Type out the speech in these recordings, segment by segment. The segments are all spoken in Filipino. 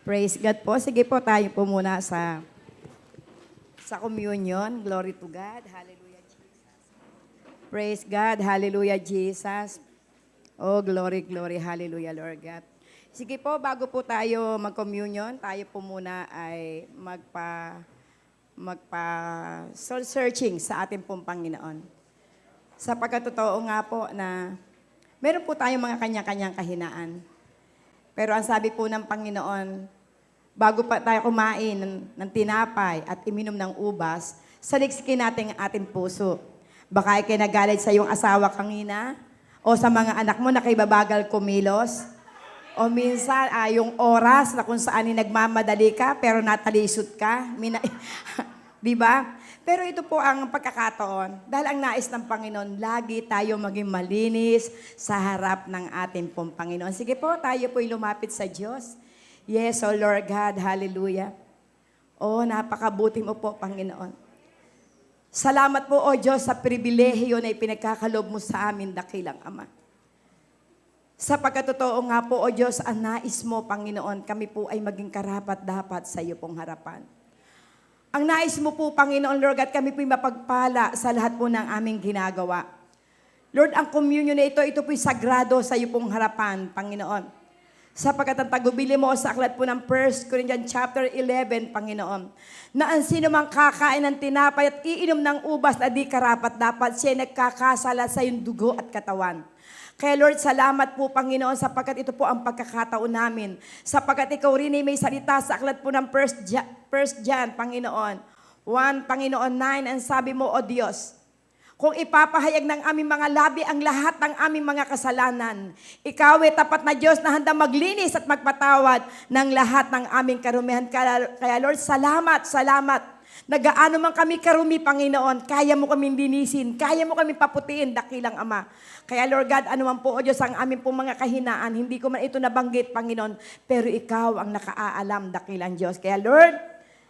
Praise God po. Sige po, tayo po muna sa communion. Glory to God. Hallelujah, Jesus. Praise God. Hallelujah, Jesus. Oh, glory, glory. Hallelujah, Lord God. Sige po, bago po tayo mag-communion, tayo po muna ay magpa soul searching sa ating pong Panginoon. Sapagkat totoo nga po na meron po tayong mga kanya-kanyang kahinaan. Pero ang sabi po ng Panginoon, bago pa tayo kumain ng tinapay at iminom ng ubas, saliksikin natin ang ating puso. Baka ikay nagalit sa iyong asawa kanina, o sa mga anak mo na kay babagal kumilos, o minsan yung oras na kung saan nagmamadali ka pero natalisod ka. Di ba? Pero ito po ang pagkakataon, dahil ang nais ng Panginoon, lagi tayo maging malinis sa harap ng ating pong Panginoon. Sige po, tayo po'y lumapit sa Diyos. Yes, O Lord God, hallelujah. Oh, napakabuti mo po, Panginoon. Salamat po, O Diyos, sa pribilehiyo na ipinagkakalob mo sa amin, dakilang Ama. Sapagkat totoo nga po, O Diyos, ang nais mo, Panginoon, kami po ay maging karapat-dapat sa iyo pong harapan. Ang nais mo po, Panginoon, Lord God, kami po'y mapagpala sa lahat po ng aming ginagawa. Lord, ang communion na ito po'y sagrado sa iyo pong harapan, Panginoon. Sapagkat ang tagubili mo sa aklat po ng 1 Corinthians chapter 11, Panginoon, na ang sino mang kakain ng tinapay at iinom ng ubas na di karapat-dapat, siya nagkakasala sa iyong dugo at katawan. Kaya Lord, salamat po Panginoon sapagkat ito po ang pagkakataon namin. Sapagkat ikaw rin ay may salita sa aklat po ng 1 John, Panginoon. 1, Panginoon 9, ang sabi mo, O Diyos, kung ipapahayag ng aming mga labi ang lahat ng aming mga kasalanan, ikaw ay tapat na Diyos na handang maglinis at magpatawad ng lahat ng aming karumihan. Kaya Lord, salamat, salamat. Nagaano man kami karumi, Panginoon, kaya mo kaming linisin, kaya mo kaming paputiin, dakilang Ama. Kaya Lord God, ano man po, O Diyos, ang aming pong mga kahinaan, hindi ko man ito nabanggit, Panginoon, pero ikaw ang nakaalam, dakilang Diyos. Kaya Lord,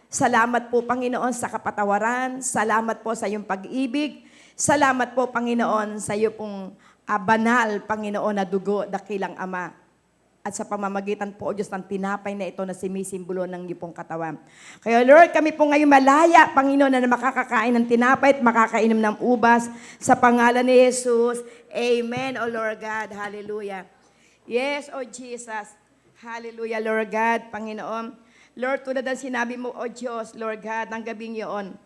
salamat po, Panginoon, sa kapatawaran, salamat po sa iyong pag-ibig, salamat po, Panginoon, sa iyo pong banal, Panginoon, na dugo, dakilang Ama. At sa pamamagitan po, O Diyos, ng tinapay na ito na sumisimbolo ng iyong pong katawan. Kaya Lord, kami po ngayon malaya, Panginoon, na makakakain ng tinapay at makakainom ng ubas. Sa pangalan ni Jesus, Amen, O Lord God. Hallelujah. Yes, O Jesus. Hallelujah, Lord God, Panginoon. Lord, tulad ng sinabi mo, O Diyos, Lord God, ng gabing iyon,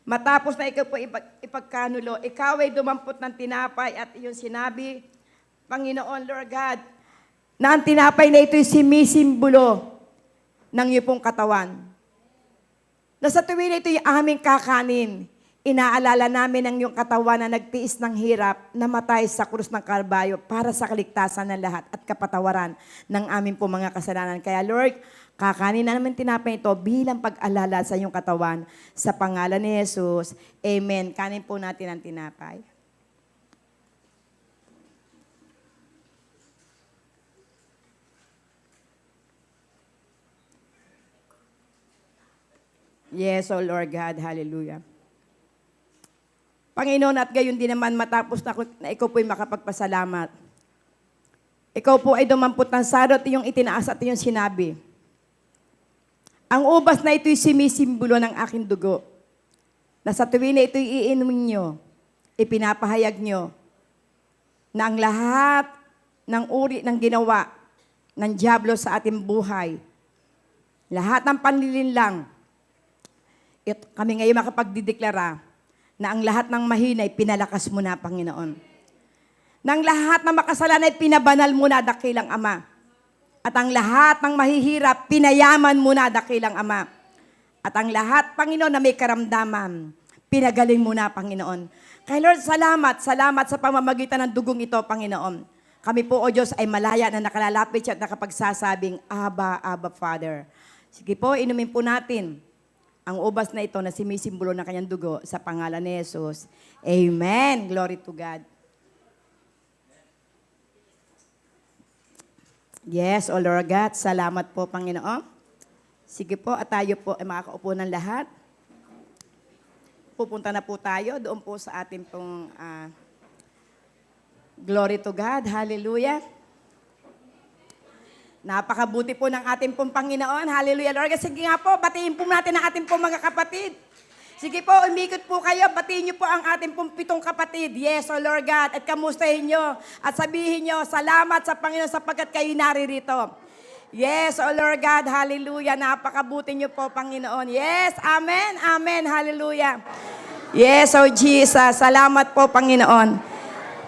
matapos na ikaw po ipagkanulo, ikaw ay dumampot ng tinapay at iyong sinabi, Panginoon, Lord God, na ang tinapay na ito'y sumisimbolo ng iyong pong katawan. Na sa tuwing na ito'y aming kakanin, inaalala namin ang iyong katawan na nagtiis ng hirap, namatay sa krus ng Kalbaryo para sa kaligtasan ng lahat at kapatawaran ng aming pong mga kasalanan. Kaya Lord, kakanin na namin tinapay ito bilang pag-alala sa iyong katawan. Sa pangalan ni Jesus, Amen. Kanin po natin ang tinapay. Yes, O Lord God, hallelujah. Panginoon, at gayon din naman matapos na ikaw po'y makapagpasalamat. Ikaw po ay dumampot ng sarot iyong itinaas at iyong sinabi, ang ubas na ito'y sumisimbolo ng aking dugo, na sa tuwing na ito'y iinumin nyo, ipinapahayag nyo, na ang lahat ng uri ng ginawa ng dyablo sa ating buhay, lahat ng panlilinlang, kami ngayon makapagdideklara na ang lahat ng mahinay, pinalakas mo na, Panginoon. Nang lahat ng makasalanan, pinabanal mo na, dakilang Ama. At ang lahat ng mahihirap, pinayaman mo na, dakilang Ama. At ang lahat, Panginoon, na may karamdaman, pinagaling mo na, Panginoon. Kaya Lord, salamat sa pamamagitan ng dugong ito, Panginoon. Kami po, O Diyos, ay malaya na nakalalapit siya at nakapagsasabing, Abba, Abba, Father. Sige po, inumin po natin ang ubas na ito na sumisimbolo ng kanyang dugo sa pangalan ni Jesus. Amen. Glory to God. Yes, O Lord God, salamat po, Panginoon. Sige po, at tayo po ay makakaupo ng lahat. Pupunta na po tayo doon po sa ating pong glory to God. Hallelujah. Napakabuti po ng ating pong Panginoon. Hallelujah, Lord. Sige nga po, batiin po natin ang ating pong mga kapatid. Sige po, umikot po kayo. Batiin niyo po ang ating pong 7 kapatid. Yes, O Lord God. At kamustahin niyo. At sabihin niyo, salamat sa Panginoon sapagkat kayo naririto. Yes, O Lord God. Hallelujah. Napakabuti niyo po, Panginoon. Yes, amen, amen. Hallelujah. Yes, O Jesus. Salamat po, Panginoon.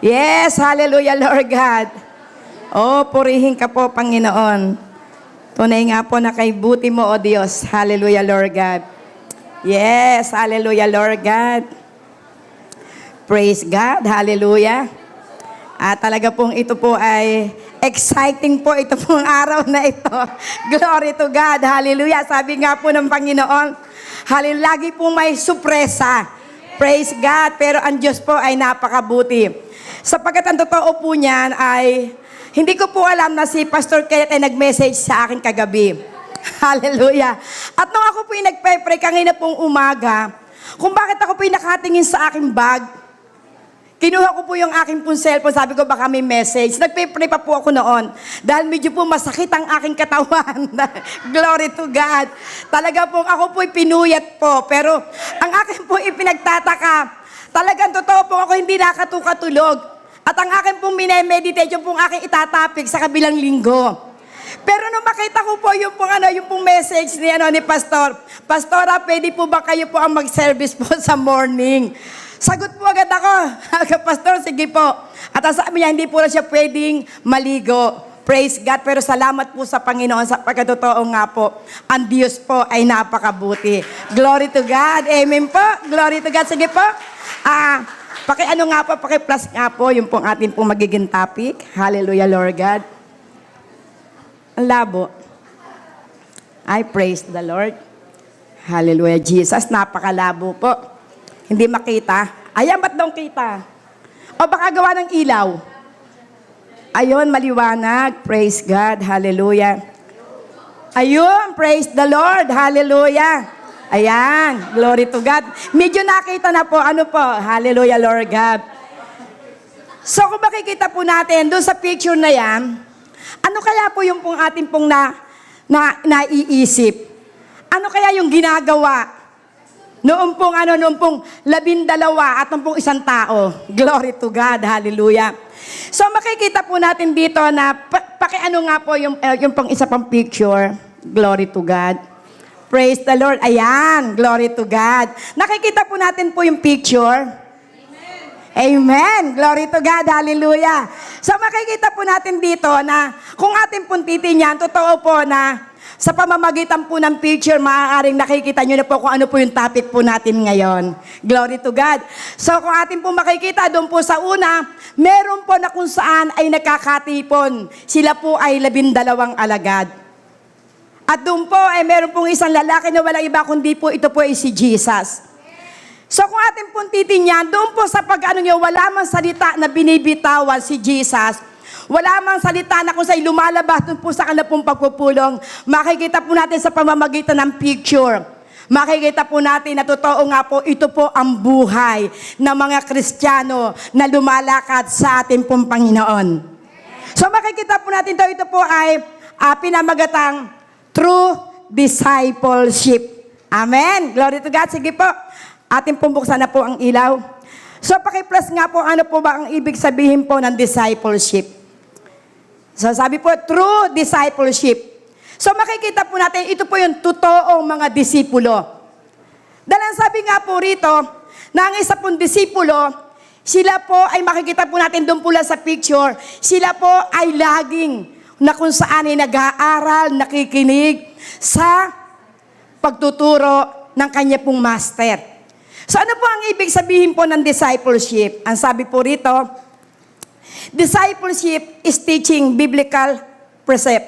Yes, hallelujah, Lord God. Oh, purihin ka po, Panginoon. Tunay nga po na kay buti mo, O Diyos. Hallelujah, Lord God. Yes, hallelujah, Lord God. Praise God, hallelujah. At talaga pong ito po ay exciting po ito pong araw na ito. Glory to God, hallelujah. Sabi nga po ng Panginoon, hallelujah, lagi pong may supresa. Praise God, pero ang Diyos po ay napakabuti. Sapagkat ang totoo po niyan ay hindi ko po alam na si Pastor Kenneth ay nag-message sa akin kagabi. Hallelujah. At nung ako po yung nagpe-pray kanina pong umaga, kung bakit ako po yung nakatingin sa aking bag, kinuha ko po yung aking pong cellphone, sabi ko baka may message. Nagpe-pray pa po ako noon. Dahil medyo po masakit ang aking katawan. Glory to God. Talaga po ako po'y pinuyat po. Pero ang akin po ipinagtataka, talagang totoo po ako hindi nakatukatulog. At ang akin pong minemeditate, yung pong aking itatapik sa kabilang linggo. Pero nung makita ko po yung pong message ni Pastor, Pastora, pwede po ba kayo po ang mag-service po sa morning? Sagot po agad ako, Pastor, sige po. At ang sabi niya, hindi po na siya pwedeng maligo. Praise God, pero salamat po sa Panginoon sa pagkatotoo nga po. Ang Diyos po ay napakabuti. Glory to God. Amen po. Glory to God. Sige po. Paki-plus nga po, yung pong ating pong magiging topic. Hallelujah, Lord God. Ang labo. I praise the Lord. Hallelujah, Jesus. Napakalabo po. Hindi makita. Ayan, ba't daw kita? O baka gawa ng ilaw? Ayun, maliwanag. Praise God. Hallelujah. Ayun, praise the Lord. Hallelujah. Ayan, glory to God. Medyo nakita na po, ano po, hallelujah, Lord God. So kung makikita po natin, doon sa picture na yan, ano kaya po yung pong ating pong naiisip? Ano kaya yung ginagawa? Noong pong 12 at noong pong 1 tao. Glory to God, hallelujah. So makikita po natin dito na, pakiano nga po yung pong isa pang picture. Glory to God. Praise the Lord. Ayan. Glory to God. Nakikita po natin po yung picture. Amen. Amen. Glory to God. Hallelujah. So makikita po natin dito na kung ating pong titingnan, totoo po na sa pamamagitan po ng picture, maaaring nakikita nyo na po kung ano po yung topic po natin ngayon. Glory to God. So kung ating po makikita, doon po sa una, meron po na kung saan ay nakakatipon. Sila po ay 12 alagad. At doon po ay meron pong isang lalaki na walang iba kundi po ito po ay si Jesus. So kung ating pong titingnan, doon po sa pag-ano niya, wala mang salita na binibitawan si Jesus. Wala mang salita na kung sa'y lumalabas doon po sa kanila pong pagpupulong. Makikita po natin sa pamamagitan ng picture. Makikita po natin na totoo nga po, ito po ang buhay ng mga Kristiyano na lumalakad sa ating pong Panginoon. So makikita po natin ito po ay pinamagatang true discipleship. Amen. Glory to God. Sige po. Ating pumbuksan na po ang ilaw. So, paki-plus nga po, ano po ba ang ibig sabihin po ng discipleship? So, sabi po, true discipleship. So, makikita po natin, ito po yung totoong mga disipulo. Dahil sabi nga po rito, na ang isa pong disipulo, sila po ay makikita po natin doon pula sa picture, sila po ay laging na kung saan ay nag-aaral, nakikinig sa pagtuturo ng kanya pong master. So ano po ang ibig sabihin po ng discipleship? Ang sabi po rito, discipleship is teaching biblical precept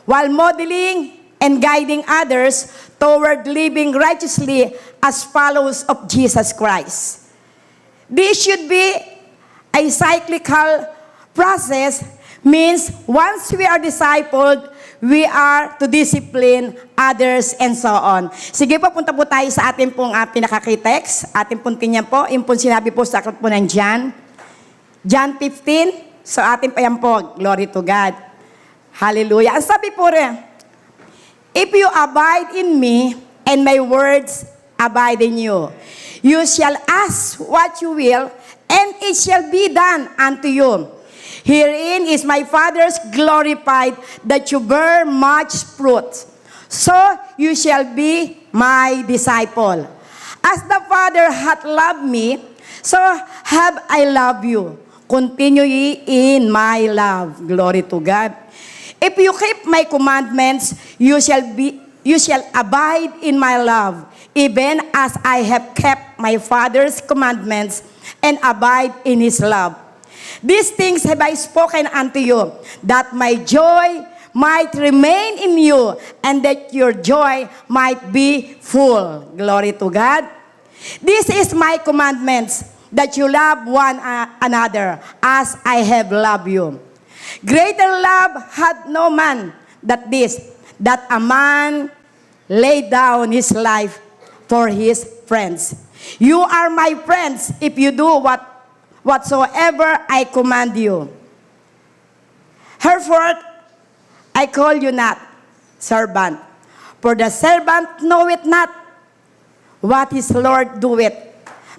while modeling and guiding others toward living righteously as followers of Jesus Christ. This should be a cyclical process. Means, once we are discipled, we are to discipline others and so on. Sige po, punta po tayo sa ating pong pinakakitext. Ating pong tingnan po, yung pong sinabi po sa aklat po ng John. John 15. So ating pa yan po, glory to God. Hallelujah. Ang sabi po rin, if you abide in me, and my words abide in you, you shall ask what you will, and it shall be done unto you. Herein is my Father's glorified, that you bear much fruit. So you shall be my disciple. As the Father hath loved me, so have I loved you. Continue ye in my love. Glory to God. If you keep my commandments, you shall abide in my love, even as I have kept my Father's commandments and abide in his love. These things have I spoken unto you, that my joy might remain in you, and that your joy might be full. Glory to God. This is my commandments, that you love one another as I have loved you. Greater love had no man that this, that a man lay down his life for his friends. You are my friends if you do whatsoever I command you. Herefore, I call you not servant, for the servant knoweth not what his Lord doeth.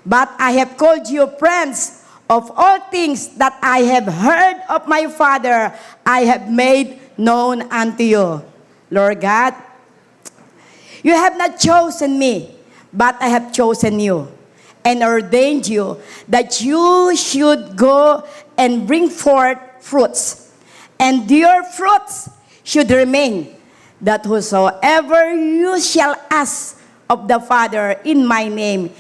But I have called you friends. Of all things that I have heard of my Father, I have made known unto you. Lord God, you have not chosen me, but I have chosen you, and ordained you that you should go and bring forth fruits, and your fruits should remain, that whosoever you shall ask of the Father in my name,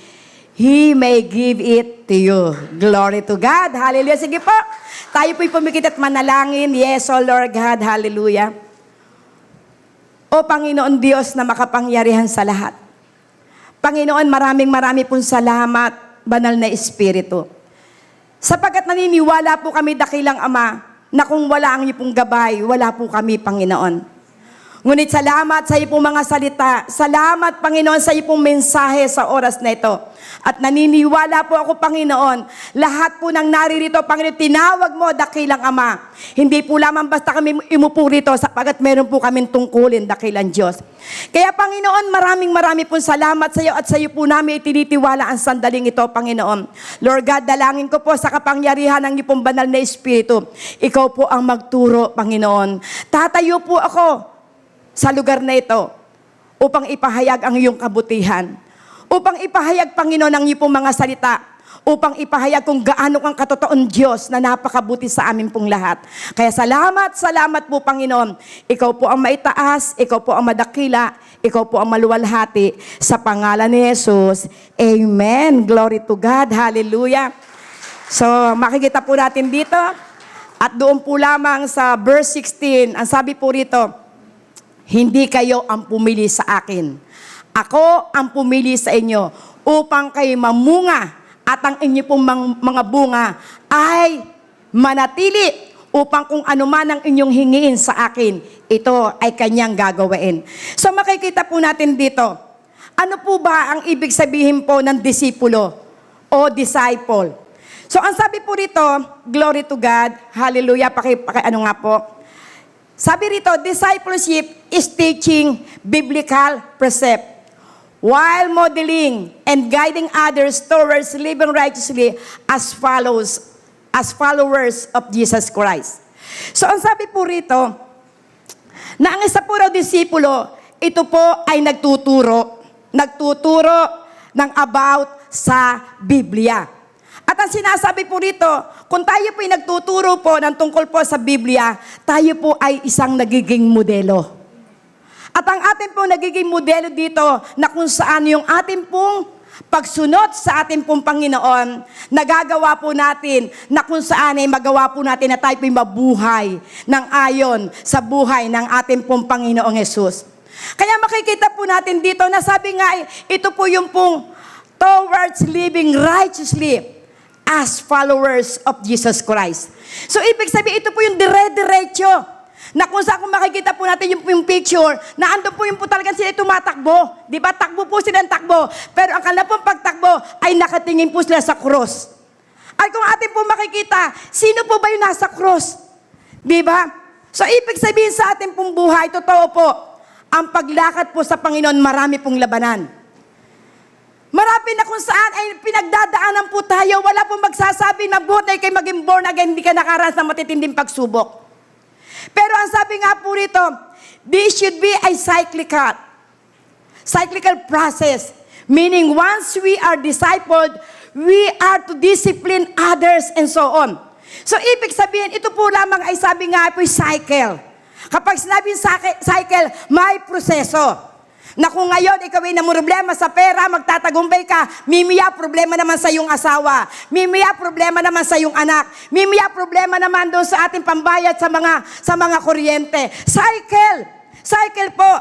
He may give it to you. Glory to God. Hallelujah. Sige po. Tayo po'y pumikit at manalangin. Yes, O Lord God. Hallelujah. O Panginoon Diyos na makapangyarihan sa lahat. Panginoon, marami pong salamat, banal na Espiritu. Sapagkat naniniwala po kami, dakilang Ama, na kung wala ang iyong gabay, wala po kami, Panginoon. Ngunit salamat sa iyong mga salita. Salamat, Panginoon, sa iyong mensahe sa oras na ito. At naniniwala po ako, Panginoon, lahat po ng naririto, Panginoon, tinawag mo, dakilang Ama. Hindi po lamang basta kami imupo rito, sapagkat meron po kaming tungkulin, dakilang Diyos. Kaya, Panginoon, marami pong salamat sa iyo, at sa iyo po namin itinitiwala ang sandaling ito, Panginoon. Lord God, dalangin ko po sa kapangyarihan ng iyong banal na Espiritu. Ikaw po ang magturo, Panginoon. Tatayo po ako sa lugar na ito upang ipahayag ang iyong kabutihan. Upang ipahayag, Panginoon, ang iyong mga salita. Upang ipahayag kung gaano kang katotoong Diyos na napakabuti sa amin pong lahat. Kaya salamat po, Panginoon. Ikaw po ang maitaas, ikaw po ang madakila, ikaw po ang maluwalhati. Sa pangalan ni Jesus, Amen. Glory to God. Hallelujah. So, makikita po natin dito. At doon po lamang sa verse 16, ang sabi po rito, hindi kayo ang pumili sa akin. Ako ang pumili sa inyo upang kayo mamunga at ang inyo pong mga bunga ay manatili upang kung ano man ang inyong hingiin sa akin, ito ay kanyang gagawin. So makikita po natin dito, ano po ba ang ibig sabihin po ng disipulo o disciple? So ang sabi po rito, glory to God, hallelujah, ano nga po, sabi rito, discipleship is teaching biblical precept while modeling and guiding others towards living righteously as followers of Jesus Christ. So, ang sabi po rito, na ang isa po raw disipulo, ito po ay nagtuturo ng about sa Biblia. At ang sinasabi po rito, kung tayo po'y nagtuturo po ng tungkol po sa Biblia, tayo po ay isang nagiging modelo. At ang ating pong nagiging modelo dito, na kung saan yung ating pong pagsunod sa ating pong Panginoon, nagagawa po natin, na kung saan ay magawa po natin na tayo po'y mabuhay ng ayon sa buhay ng ating pong Panginoong Yesus. Kaya makikita po natin dito, na sabi nga, ito po yung pong towards living righteously as followers of Jesus Christ. So, ibig sabihin, ito po yung dire-diretso na kung saan kung makikita po natin yung picture, na andun po yung po talagang sila tumatakbo. Di ba? Takbo po sila ng takbo. Pero ang kanila pong pagtakbo ay nakatingin po sila sa cross. At kung atin po makikita, sino po ba yung nasa cross? Di ba? So, ibig sabihin sa ating pong buhay, totoo po, ang paglakad po sa Panginoon, marami pong labanan. Marami na kung saan ay pinagdadaanan po tayo. Wala pong magsasabi na buhay kayo maging born again, hindi ka nakaranas ng matitinding pagsubok. Pero ang sabi nga po rito, this should be a cyclical process. Meaning, once we are discipled, we are to discipline others and so on. So, ibig sabihin, ito po lamang ay sabi nga po cycle. Kapag sinabing cycle, may proseso. Na kung ngayon ikaw ay namumroblema sa pera, magtatagumpay ka, mimiya problema naman sa iyong asawa, mimiya problema naman sa iyong anak, mimiya problema naman doon sa ating pambayad sa mga kuryente. Cycle po.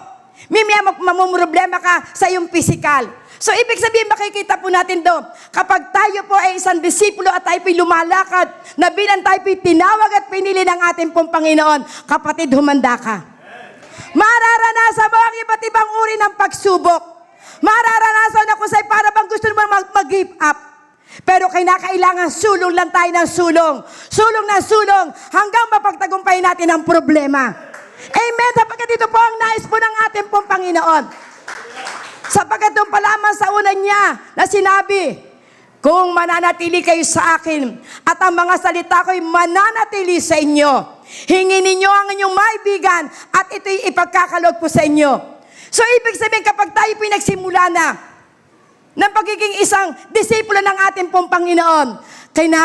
Mimiya mamumroblema ka sa iyong physical. So, ibig sabihin, makikita po natin doon, kapag tayo po ay isang disipulo at tayo po'y lumalakad, na bilang tayo po'y tinawag at pinili ng ating pong Panginoon, kapatid, humanda ka. Mararanasan mo ang iba't ibang uri ng pagsubok. Mararanasan na kung sa'yo para bang gusto mo mag-give up. Pero kailangan sulong lang tayo ng sulong. Sulong ng sulong hanggang mapagtagumpay natin ang problema. Amen. Sapagkat ito po ang nais po ng ating pong Panginoon. Sapagkat doon pa lamang sa una niya na sinabi, kung mananatili kayo sa akin at ang mga salita ko'y mananatili sa inyo, hingin ninyo ang inyong maibigan at ito'y ipagkakaloob po sa inyo. So, ibig sabihin, kapag tayo pinagsimula na ng pagiging isang disipulo ng ating pong Panginoon,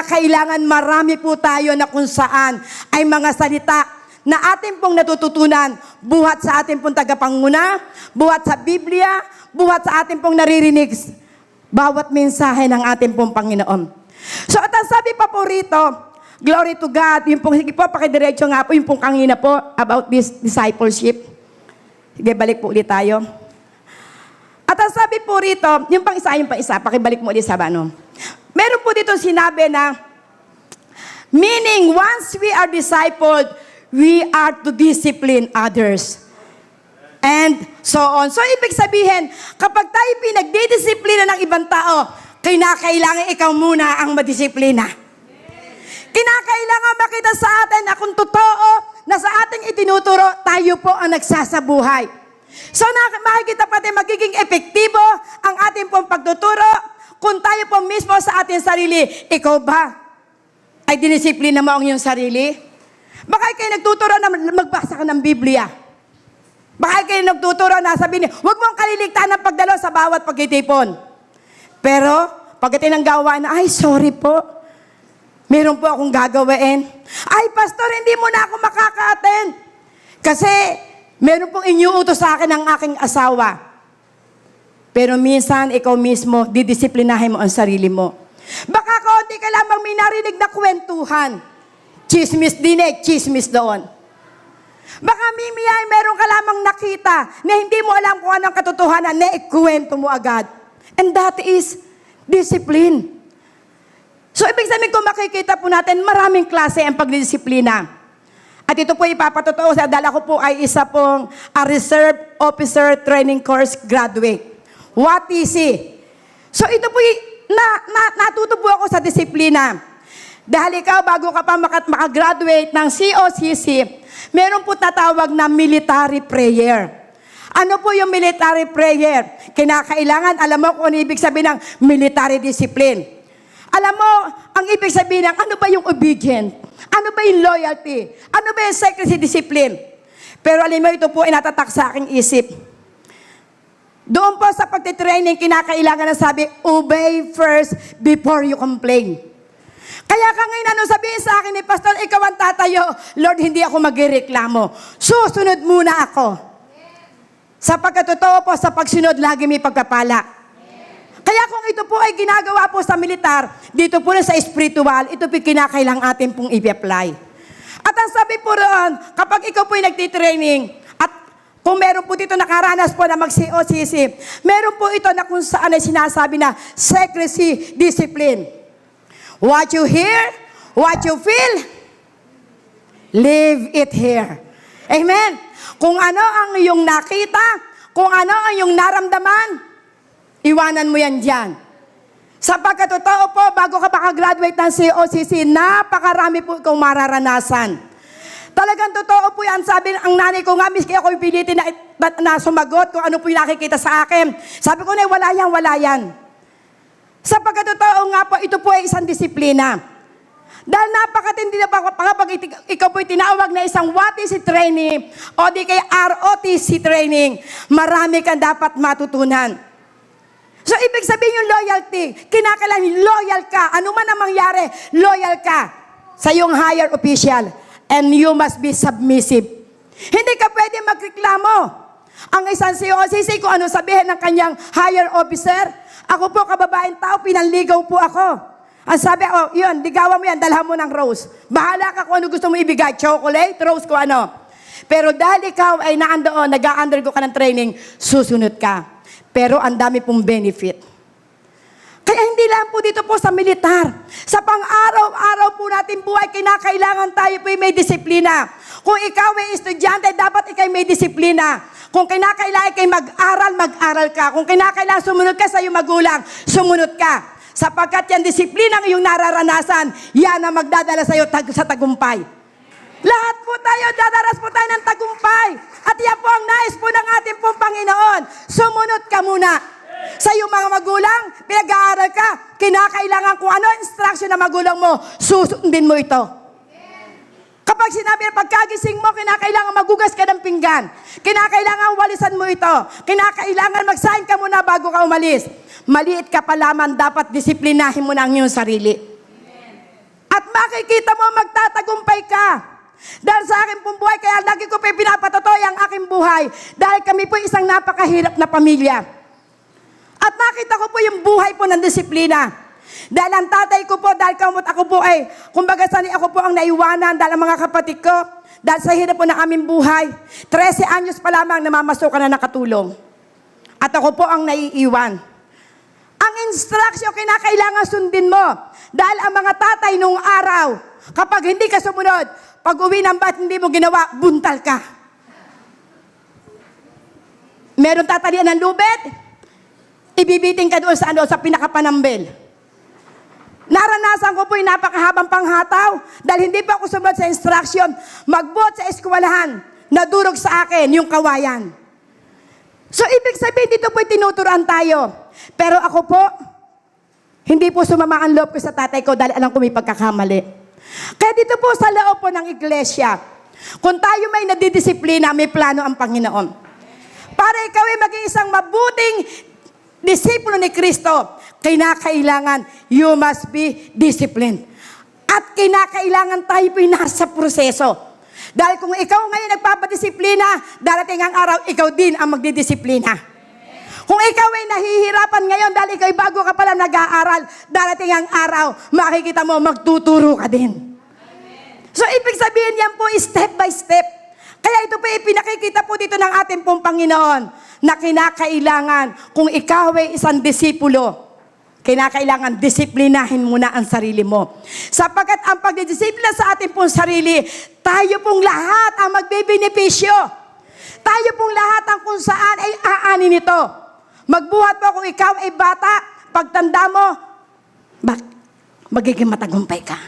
kailangan marami po tayo na kung saan ay mga salita na ating pong natututunan, buhat sa ating pong tagapanguna, buhat sa Biblia, buhat sa ating pong naririnig, bawat mensahe ng ating pong Panginoon. So, at ang sabi pa po rito, glory to God. Yung pong, sige po, pakidiretso nga po, yung pong kanina po, about this discipleship. Sige, balik po ulit tayo. At ang sabi po rito, yung pang isa, pakibalik mo ulit sa ano. Meron po dito sinabi na, meaning, once we are discipled, we are to discipline others. And so on. So, ibig sabihin, kapag tayo pinagdidisiplina ng ibang tao, kailangan ikaw muna ang madisiplina. Kinakailangan makita sa atin na kung totoo na sa ating itinuturo, tayo po ang nagsasabuhay. So, makikita pati magiging epektibo ang ating pong pagtuturo kung tayo po mismo sa ating sarili. Ikaw ba ay dinisiplina mo ang iyong sarili? Baka kayo nagtuturo na magbasa ka ng Biblia. Baka kayo nagtuturo na sabihin, huwag mong kaliligtaan ng pagdalo sa bawat pagtitipon. Pero, pag itinanggawa na, ay, sorry po. Meron po akong gagawin. Ay, pastor, hindi mo na ako makaka-attend. Kasi, meron pong iniuutos sa akin ng aking asawa. Pero minsan, ikaw mismo, didisiplinahin mo ang sarili mo. Baka kaunti ka lamang may narinig na kwentuhan. Chismis din chismis doon. Baka mimiyay, meron ka lamang nakita na hindi mo alam kung anong katotohanan, na ikwento mo agad. And that is discipline. So, ibig sabihin kung makikita po natin, maraming klase ang pagdidisiplina. At ito po ipapatotoo, sa dala ko po ay isa pong Reserve Officer Training Course graduate. What is it? So, ito po, natuto po ako sa disiplina. Dahil ikaw, bago ka pa makagraduate ng COCC, meron po tatawag na military prayer. Ano po yung military prayer? Kinakailangan, alam mo kung ano ibig sabihin ng military discipline. Alam mo, ang ibig sabihin ng ano ba yung obedient? Ano ba yung loyalty? Ano ba yung secrecy discipline? Pero alam mo, ito po ay natatak sa aking isip. Doon po sa pagtitraining, kinakailangan na sabi, obey first before you complain. Kaya ka ngayon, ano sabihin sa akin ni Pastor, ikaw ang tatayo. Lord, hindi ako magreklamo. Susunod muna ako. Sapagkat totoo po, sa pagsunod, lagi may pagpapala. Kaya kung ito po ay ginagawa po sa militar, dito po na sa spiritual, ito po kinakailang atin pong i-apply. At ang sabi po roon, kapag ikaw po ay nagtitraining, at kung meron po dito nakaranas po na mag-COCC, meron po ito na kung saan ay sinasabi na secrecy discipline. What you hear, what you feel, leave it here. Amen? Kung ano ang iyong nakita, kung ano ang iyong naramdaman, iwanan mo yan dyan. Sapagkat totoo po, bago ka makagraduate ng COCC, napakarami po ikaw mararanasan. Talagang totoo po yan. Sabi ang nanay ko nga, miski ako pilitin na sumagot kung ano po yung nakikita sa akin. Sabi ko na, wala yan. Sa pagkatotoo nga po, ito po ay isang disiplina. Dahil napakatindi na pag ikaw po'y tinawag na isang WATC training o di kay ROTC training, marami kang dapat matutunan. So, ibig sabihin yung loyalty, kinakailangan loyal ka. Ano man ang mangyari, loyal ka sa iyong higher official. And you must be submissive. Hindi ka pwede magreklamo. Ang isang COCC, kung ano sabihin ng kanyang higher officer, ako po, kababaeng tao, pinanligaw po ako. Ang sabi, yun, ligawan mo yan, dalhan mo ng rose. Bahala ka kung ano gusto mo ibigay, chocolate, rose, kung ano. Pero dahil ikaw ay naandoon, nag-undergo ka ng training, susunod ka. Pero ang dami pong benefit. Kaya hindi lang po dito po sa militar. Sa pang-araw-araw po natin buhay, kinakailangan tayo po may disiplina. Kung ikaw ay estudyante, dapat ikaw may disiplina. Kung kinakailangan kayo mag-aral ka. Kung kinakailangan sumunod ka sa iyong magulang, sumunod ka. Sapagkat yan disiplina ang iyong nararanasan, yan ang magdadala sa iyo sa tagumpay. Lahat po tayo, dadaras po tayo ng tagumpay. At yan po ang nais po ng ating pong Panginoon. Sumunod ka muna. Sa iyong mga magulang, pinag-aaral ka, kinakailangan kung ano instruction ng magulang mo, susundin mo ito. Kapag sinabi na pagkagising mo, kinakailangan magugas ka ng pinggan. Kinakailangan walisan mo ito. Kinakailangan mag-sign ka muna bago ka umalis. Maliit ka pa lamang, dapat disiplinahin mo na ang iyong sarili. At makikita mo, magtatagumpay ka. Dahil sa akin pong buhay, kaya lagi ko pinapatutoy ang aking buhay. Dahil kami po isang napakahirap na pamilya. At nakita ko po yung buhay po ng disiplina. Dahil ang tatay ko po, dahil kamot ako po ay, kumbaga sani ako po ang naiwanan dahil ang mga kapatid ko, dahil sa hirap po ng aming buhay, 13 anyos pa lamang namamasukan na nakatulong. At ako po ang naiiwan. Ang instruction, kinakailangan sundin mo. Dahil ang mga tatay nung araw, kapag hindi ka sumunod, pag uwi ng bat, hindi mo ginawa, buntal ka. Meron tatalian ng lubid, ibibiting ka doon sa pinakapanambel. Naranasan ko po yung napakahabang panghataw dahil hindi pa ako sumunod sa instruction. Magbuot sa eskwelahan, nadurog sa akin yung kawayan. So, ibig sabihin, dito po tinuturuan tayo. Pero ako po, hindi po sumama ang loob ko sa tatay ko dahil alam ko may pagkakamali. Kaya dito po sa loob po ng iglesia, kung tayo may nadidisiplina, may plano ang Panginoon. Para ikaw ay maging isang mabuting disipulo ni Kristo, kinakailangan you must be disciplined. At kinakailangan tayo po'y nasa proseso. Dahil kung ikaw ngayon nagpapadisiplina, darating ang araw, ikaw din ang magdidisiplina. Kung ikaw ay nahihirapan ngayon dahil ikaw ay bago ka pala nag-aaral, darating ang araw, makikita mo, magtuturo ka din. So, ibig sabihin yan po, step by step. Kaya ito po ipinakikita po dito ng ating pong Panginoon na kinakailangan kung ikaw ay isang disipulo, kinakailangan disiplinahin muna ang sarili mo. Sapagkat ang pagdidisiplina sa ating pong sarili, tayo pong lahat ang magbebenepisyo. Tayo pong lahat ang kung saan ay aani nito. Magbuhat mo kung ikaw ay bata, pagtanda mo, magiging matagumpay ka.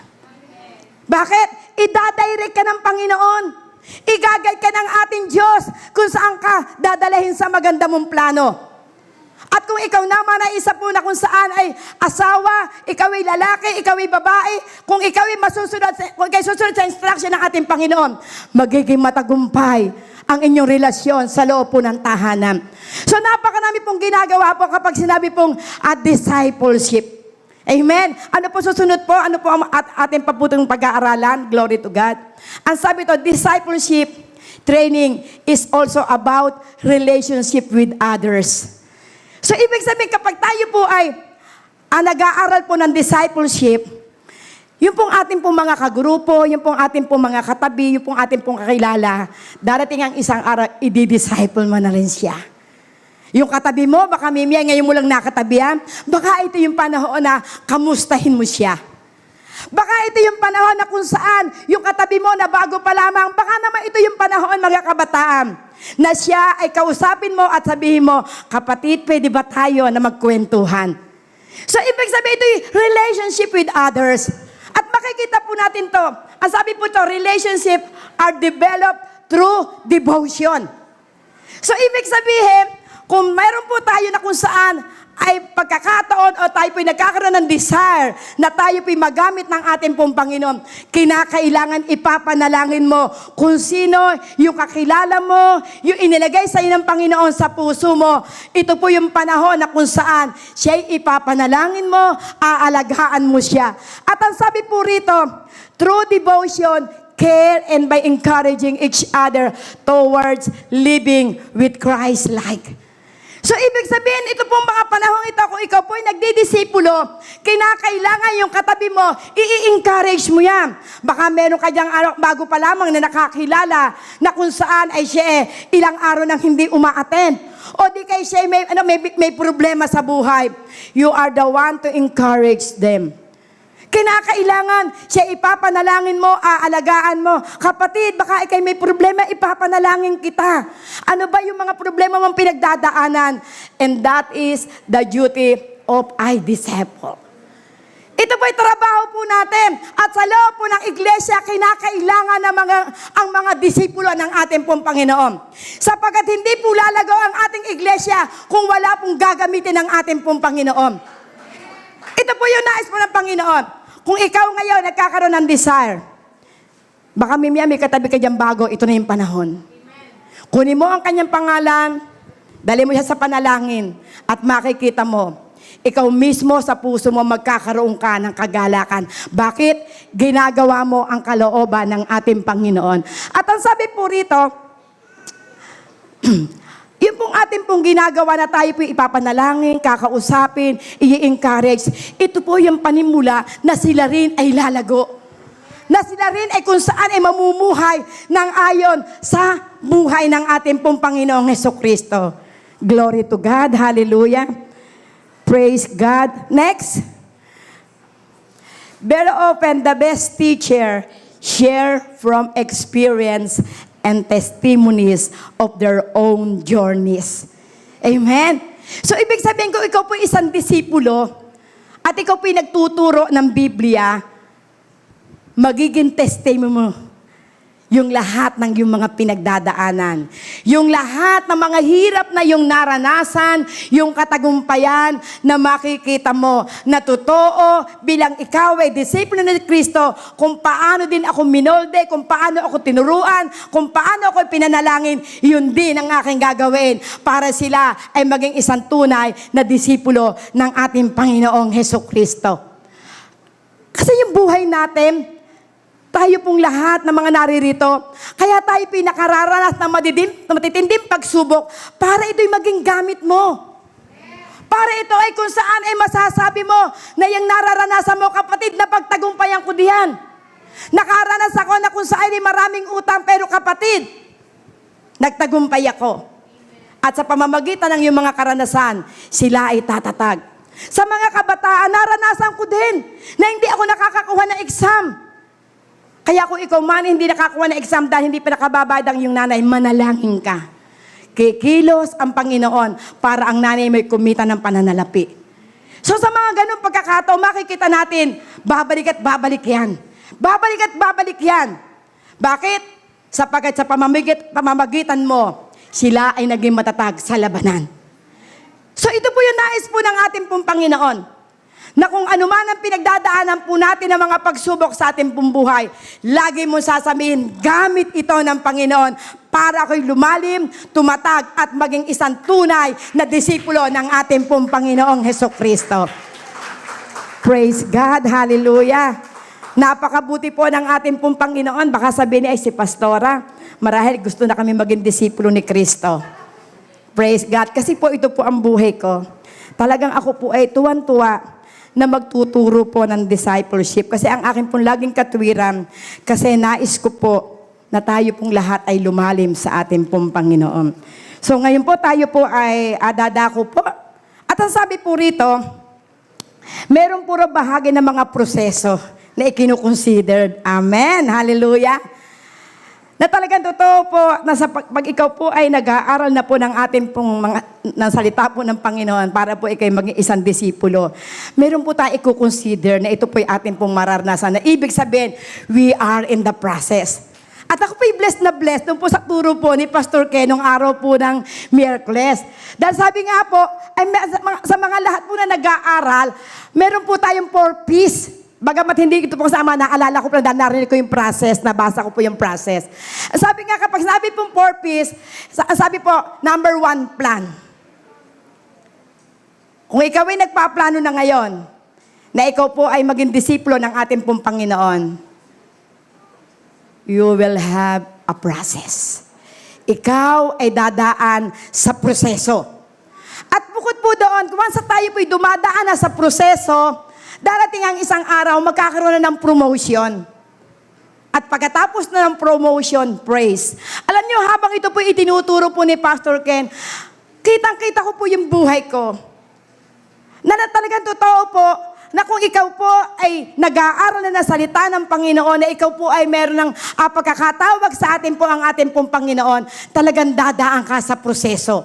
Bakit? Idadirect ka ng Panginoon. Igagay ka ng ating Diyos kung saan ka dadalahin sa maganda mong plano. At kung ikaw naman ay isa po na kung saan ay asawa, ikaw ay lalaki, ikaw ay babae, kung ikaw ay susunod sa instruction ng ating Panginoon, magiging matagumpay ang inyong relasyon sa loob po ng tahanan. So napakarami pong ginagawa po kapag sinabi pong discipleship. Amen. Ano po susunod po? Ano po ang ating paputong pag-aaralan? Glory to God. Ang sabi to, discipleship training is also about relationship with others. So, ibig sabihin, kapag tayo po ay nag-aaral po ng discipleship, yung pong ating pong mga kagrupo, yung pong ating pong mga katabi, yung pong ating pong kakilala, darating ang isang araw, i-disciple mo na rin siya. Yung katabi mo, baka mimiyay, ngayon mo lang nakatabihan, baka ito yung panahon na kamustahin mo siya. Baka ito yung panahon na kung saan yung katabi mo na bago pa lamang, baka naman ito yung panahon mga kabataan na siya ay kausapin mo at sabihin mo, kapatid, pwede ba tayo na magkwentuhan? So, ibig sabihin ito yung relationship with others. At makikita po natin to. Ang sabi po to, relationship are developed through devotion. So, ibig sabihin, kung mayroon po tayo na kung saan ay pagkakataon o tayo po'y nagkakaroon ng desire na tayo po'y magamit ng ating pong Panginoon, kinakailangan ipapanalangin mo kung sino yung kakilala mo, yung inilagay sa iyo ng Panginoon sa puso mo. Ito po yung panahon na kung saan siya'y ipapanalangin mo, aalagaan mo siya. At ang sabi po rito, through devotion, care, and by encouraging each other towards living with Christ-like. So, ibig sabihin, ito pong mga panahon ito, kung ikaw po'y nagdidisipulo, kinakailangan yung katabi mo, i-encourage mo yan. Baka meron ka diyang bago pa lamang na nakakilala na kung saan ay siya ilang araw nang hindi uma-attend. O di kay siya may problema sa buhay. You are the one to encourage them. Kinakailangan siya ipapanalangin mo, aalagaan mo. Kapatid, baka ikay may problema, ipapanalangin kita. Ano ba yung mga problema mong pinagdadaanan? And that is the duty of a disciple. Ito po'y trabaho po natin. At sa loob po ng iglesia, kinakailangan ng ang mga disipulo ng ating pong Panginoon. Sapagkat hindi po lalagaw ang ating iglesia kung wala pong gagamitin ng ating pong Panginoon. Ito po yung nais po ng Panginoon. Kung ikaw ngayon nagkakaroon ng desire, baka may katabi ka dyan bago, ito na yung panahon. Kunin mo ang kanyang pangalan, dali mo siya sa panalangin, at makikita mo, ikaw mismo sa puso mo magkakaroon ka ng kagalakan. Bakit? Ginagawa mo ang kalooban ng ating Panginoon. At ang sabi po rito, yun pong ating pong ginagawa na tayo po ipapanalangin, kakausapin, i-encourage. Ito po yung panimula na sila rin ay lalago. Na sila rin ay kung saan ay mamumuhay ng ayon sa buhay ng ating pong Panginoong Hesukristo. Glory to God. Hallelujah. Praise God. Next. Very often, the best teacher share from experience and testimonies of their own journeys. Amen? So, ibig sabihin ko, ikaw po isang disipulo at ikaw po nagtuturo ng Biblia, magiging testimony mo yung lahat ng yung mga pinagdadaanan. Yung lahat ng mga hirap na yung naranasan, yung katagumpayan na makikita mo na totoo bilang ikaw ay disipulo ni Kristo, kung paano din ako minolde, kung paano ako tinuruan, kung paano ako pinanalangin, yun din ang aking gagawin para sila ay maging isang tunay na disipulo ng ating Panginoong Hesukristo. Kasi yung buhay natin, tayo pong lahat ng mga naririto, kaya tayo pinakararanas ng matitinding pagsubok para ito'y maging gamit mo. Para ito ay kung saan ay masasabi mo na yung nararanasan mo, kapatid, na pagtagumpayan ko diyan. Nakaranas ako na kung saan ay maraming utang, pero kapatid, nagtagumpay ako. At sa pamamagitan ng iyong mga karanasan, sila ay tatatag. Sa mga kabataan, naranasan ko din na hindi ako nakakakuha ng exam. Kaya kung ikaw man hindi nakakuha ng exam dahil hindi pinakababayad ang iyong nanay, manalangin ka. Kikilos ang Panginoon para ang nanay may kumita ng pananalapi. So sa mga ganong pagkakataon, makikita natin, babalik at babalik yan. Babalik at babalik yan. Bakit? Sapagkat sa pamamagitan mo, sila ay naging matatag sa labanan. So ito po yung nais po ng ating pong Panginoon. Na kung ano man ang pinagdadaanan po natin ng mga pagsubok sa ating pong buhay, lagi mo sasabihin, gamit ito ng Panginoon para ako'y lumalim, tumatag at maging isang tunay na disipulo ng ating pong Panginoong Hesukristo. Praise God, hallelujah. Napakabuti po ng ating pong Panginoon. Baka sabihin niya ay si Pastora, marahil gusto na kami maging disipulo ni Kristo. Praise God. Kasi po ito po ang buhay ko. Talagang ako po ay tuwan-tuwa na magtuturo po ng discipleship. Kasi ang akin pong laging katwiran, kasi nais ko po na tayo pong lahat ay lumalim sa ating pong Panginoon. So ngayon po tayo po ay dadako po. At ang sabi po rito, meron puro bahagi ng mga proseso na ikinukonsidered. Amen. Hallelujah. Na talagang totoo po, pag ikaw po ay nag-aaral na po ng ating pong ng salita po ng Panginoon para po ikay maging isang disipulo, meron po tayo i-consider na ito po ay ating pong mararanasan. Na ibig sabihin, we are in the process. At ako po'y blessed na blessed doon po sa turo po ni Pastor Ken nung araw po ng Miyerkules. Dahil sabi nga po, ay, sa mga lahat po na nag-aaral, meron po tayong 4 P's. Bagamat hindi ito po kasama, naalala ko po na narinig ko yung process, nabasa ko po yung process. Sabi nga, kapag sinabi pong 4 P's, sabi po, number 1, plan. Kung ikaw ay nagpaplano na ngayon, na ikaw po ay maging disipulo ng ating pong Panginoon, you will have a process. Ikaw ay dadaan sa proseso. At bukod po doon, kung sa tayo po'y dumadaan na sa proseso, darating ang isang araw, magkakaroon na ng promotion. At pagkatapos na ng promotion, praise. Alam niyo, habang ito po itinuturo po ni Pastor Ken, kitang-kita ko po yung buhay ko. Na talagang totoo po, na kung ikaw po ay nag-aaral na salita ng Panginoon, na ikaw po ay meron ng pagkakatawag sa atin po ang ating pong Panginoon, talagang dadaan ka sa proseso.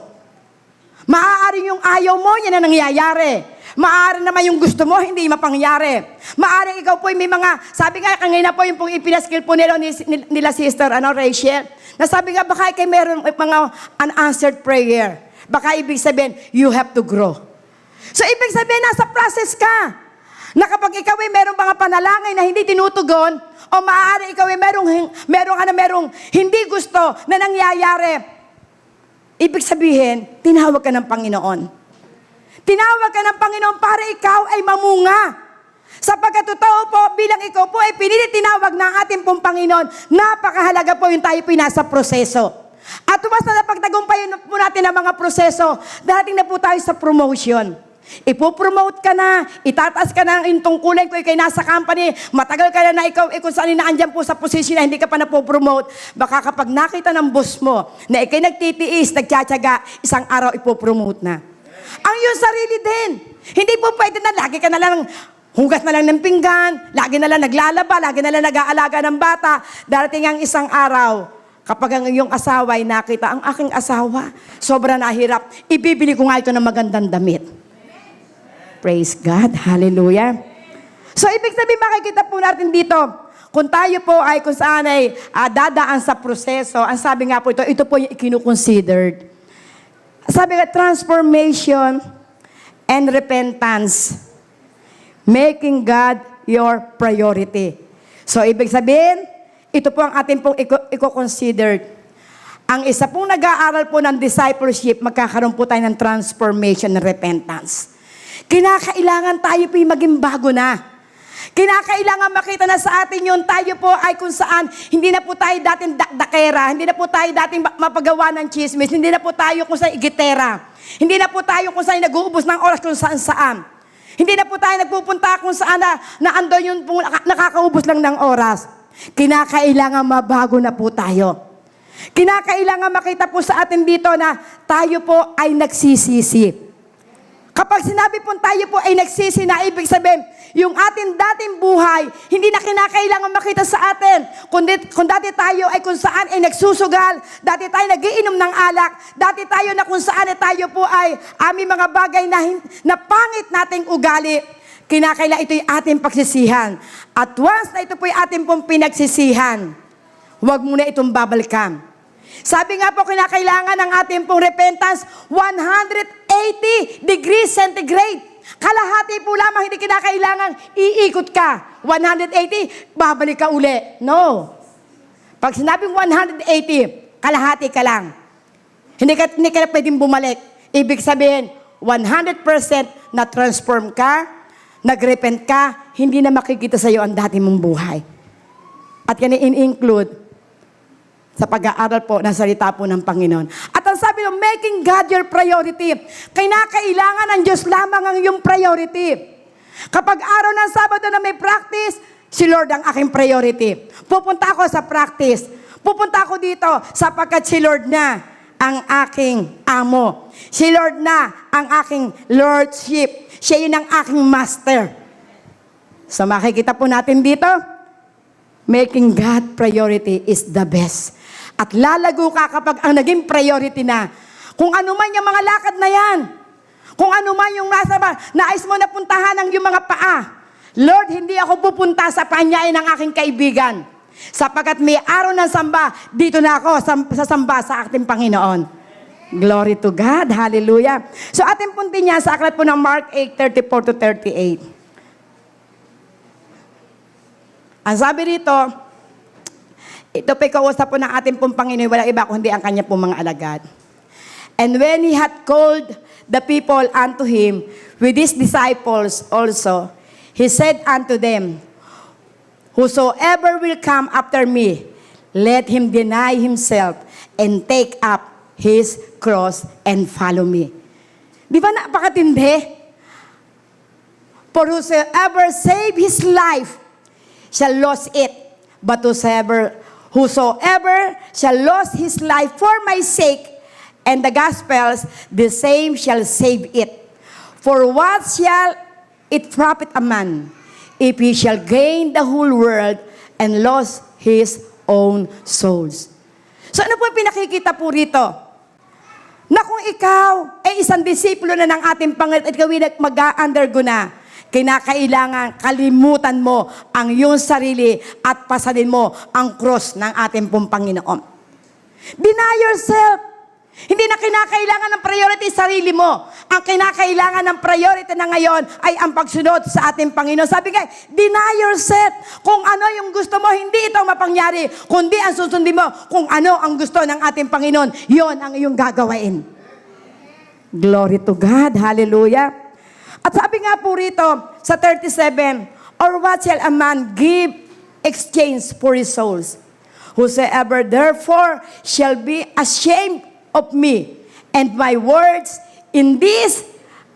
Maaari yung ayaw mo, yan ang nangyayari. Maaari naman yung gusto mo, hindi mapangyari. Maaari ikaw po may mga, sabi nga kanina po yung pong ipinaskill po nila Sister Rachel, na sabi nga baka kayo meron mga unanswered prayer. Baka ibig sabihin, you have to grow. So ibig sabihin, nasa process ka. Na kapag ikaw ay merong mga panalangin na hindi tinutugon, o maaari ikaw ay merong hindi gusto na nangyayari, ibig sabihin, tinawag ka ng Panginoon. Tinawag ka ng Panginoon para ikaw ay mamunga. Sapagkat totoo po, bilang ikaw po ay tinawag ng ating pong Panginoon, napakahalaga po yung tayo po nasa proseso. At tumas na napagtagumpayan po natin ang mga proseso, darating na po tayo sa promotion. Ipopromote ka na, itataas ka na yung tungkulin ko, ikay nasa company, matagal ka na ikaw, kung saan inaandyan po sa position na hindi ka pa napopromote, baka kapag nakita ng boss mo, na ikay nagtitiis, nagtsatsaga, isang araw ipopromote na. Ang iyong sarili din. Hindi po pwede na lagi ka na lang hugas na lang ng pinggan, lagi na lang naglalaba, lagi na lang nag-aalaga ng bata. Darating ang isang araw, kapag ang iyong asawa ay nakita, ang aking asawa, sobrang nahirap, ibibili ko nga ito ng magandang damit. Praise God. Hallelujah. So, ibig sabihin, makikita po natin dito, kung tayo po ay kung saan ay dadaan sa proseso, ang sabi nga po ito po yung ikinukonsidered. Sabi nga, transformation and repentance. Making God your priority. So, ibig sabihin, ito po ang ating pong i-considered. Ang isa pong nag-aaral po ng discipleship, magkakaroon po tayo ng transformation and repentance. Kinakailangan tayo po yung maging bago na. Kinakailangan makita na sa atin yun, tayo po ay kung saan, hindi na po tayo dating dakera, hindi na po tayo dating mapagawa ng chismis, hindi na po tayo kung saan igitera, hindi na po tayo kung saan nag-uubos ng oras kung saan. Hindi na po tayo nagpupunta kung saan na andon yun po, nakakaubos lang ng oras. Kinakailangan mabago na po tayo. Kinakailangan makita po sa atin dito na tayo po ay nagsisisi. Kapag sinabi po tayo po ay nagsisi na, ibig sabihin, yung ating dating buhay, hindi na kinakailangan makita sa atin. Kung dati tayo ay kung saan ay nagsusugal, dati tayo nagiinom ng alak, dati tayo na kung saan ay tayo po ay aming mga bagay na pangit nating ugali, kinakailangan ito'y ating pagsisihan. At once na ito po'y ating pong pinagsisihan, huwag muna itong babalikan. Sabi nga po, kinakailangan ng ating pong repentance, 180 degrees centigrade. Kalahati po lamang, hindi kinakailangan iikot ka. 180, babalik ka uli. No. Pag sinabing 180, kalahati ka lang. Hindi ka pwedeng bumalik. Ibig sabihin, 100% na-transform ka, nag-repent ka, hindi na makikita sa iyo ang dati mong buhay. At yan in-include sa pag-aaral po ng salita po ng Panginoon. At ang sabi ng making God your priority, kinakailangan ng Diyos lamang ang iyong priority. Kapag araw ng Sabado na may practice, si Lord ang aking priority. Pupunta ako sa practice. Pupunta ako dito sapagkat si Lord na ang aking amo. Si Lord na ang aking lordship. Siya yun ang aking master. So makikita po natin dito, making God priority is the best. At lalago ka kapag ang naging priority na. Kung ano man yung mga lakad na yan, kung ano man yung nais mo na puntahan ng yung mga paa, Lord, hindi ako pupunta sa panyain ng aking kaibigan. Sapagkat may araw ng samba, dito na ako sa samba sa ating Panginoon. Glory to God. Hallelujah. So ating puntin niya sa aklat po ng Mark 8:34 to 38. Ang sabi dito, ito pa kausap po ng ating pong Panginoon, walang iba kundi ang kanya pong mga alagad. And when he had called the people unto him with his disciples also, he said unto them, whosoever will come after me, let him deny himself and take up his cross and follow me. Di ba napakatindi? For whosoever save his life shall lose it, but whosoever shall lose his life for my sake and the gospels, the same shall save it. For what shall it profit a man if he shall gain the whole world and lose his own souls? So ano po yung pinakikita po rito? Na kung ikaw ay isang disipulo na ng ating Panginoon at ikaw ay mag-undergo na, kinakailangan kalimutan mo ang iyong sarili at pasalin mo ang cross ng ating pong Panginoon. Deny yourself. Hindi na kinakailangan ng priority sarili mo. Ang kinakailangan ng priority na ngayon ay ang pagsunod sa ating Panginoon. Sabi nga, deny yourself. Kung ano yung gusto mo, hindi ito mapangyari. Kundi ang susundin mo, kung ano ang gusto ng ating Panginoon, yon ang iyong gagawain. Glory to God. Hallelujah. At sabi nga po rito sa 37, or what shall a man give exchange for his souls? Whosoever therefore shall be ashamed of me and my words in this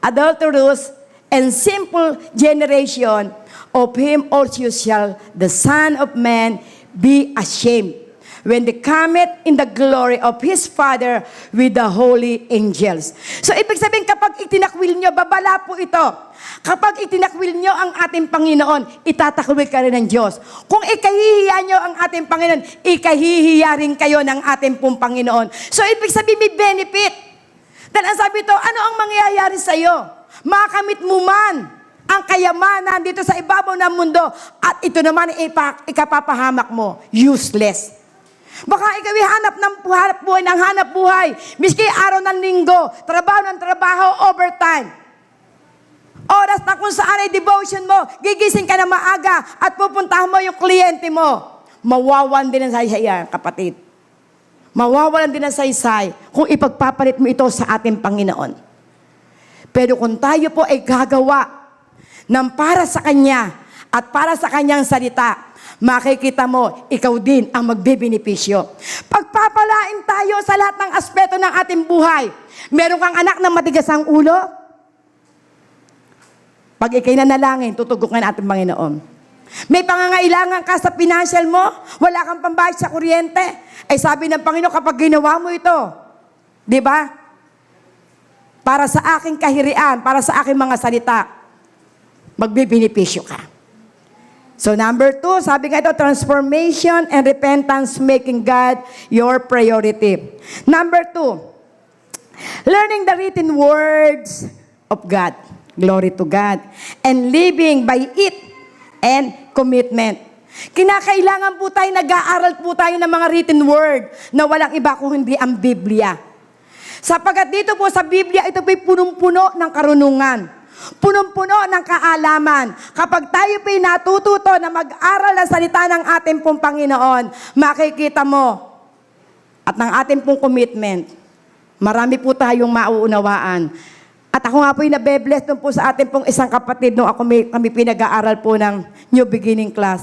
adulterous and simple generation, of him also shall the Son of Man be ashamed when they cometh in the glory of his Father with the holy angels. So ibig sabihin, kapag itinakwil nyo, babala po ito. Kapag itinakwil nyo ang ating Panginoon, itatakwil ka rin ng Diyos. Kung ikahihiya nyo ang ating Panginoon, ikahihiya rin kayo ng ating pong Panginoon. So ibig sabihin, may benefit. Dahil ang sabi ito, ano ang mangyayari sa iyo? Makamit mo man ang kayamanan dito sa ibabaw ng mundo, at ito naman ikapapahamak mo, useless. Baka ikaw hanap ng hanap buhay. Miski araw ng linggo, trabaho ng trabaho, overtime. Oras na kung saan ay devotion mo, gigising ka na maaga at pupuntahan mo yung kliyente mo. Mawawalan din ang saysay, kapatid. Mawawalan din ang saysay kung ipagpapalit mo ito sa ating Panginoon. Pero kung tayo po ay gagawa ng para sa Kanya at para sa Kanyang salita, makikita mo, ikaw din ang magbebenepisyo. Pagpapalain tayo sa lahat ng aspeto ng ating buhay. Meron kang anak na matigas ang ulo? Pag ikay nanalangin, tutugukan natin Panginoon. May pangangailangan ka sa financial mo, wala kang pambayad sa kuryente, ay sabi ng Panginoon, kapag ginawa mo ito, di ba? Para sa aking kahirian, para sa aking mga salita, magbebenepisyo ka. So number 2, sabi nga ito, transformation and repentance, making God your priority. Number 2, learning the written words of God. Glory to God. And living by it and commitment. Kinakailangan po tayo, nag-aaral po tayo ng mga written word na walang iba kung hindi ang Biblia. Sapagat dito po sa Biblia, ito po'y punong-puno ng karunungan. Punong-puno ng kaalaman. Kapag tayo po'y natututo na mag-aral ng salita ng ating pong Panginoon, makikita mo at ng ating pong commitment, marami po tayong mauunawaan. At ako nga po'y nabe-bless doon po sa ating pong isang kapatid nung kami pinag-aaral po ng New Beginning class.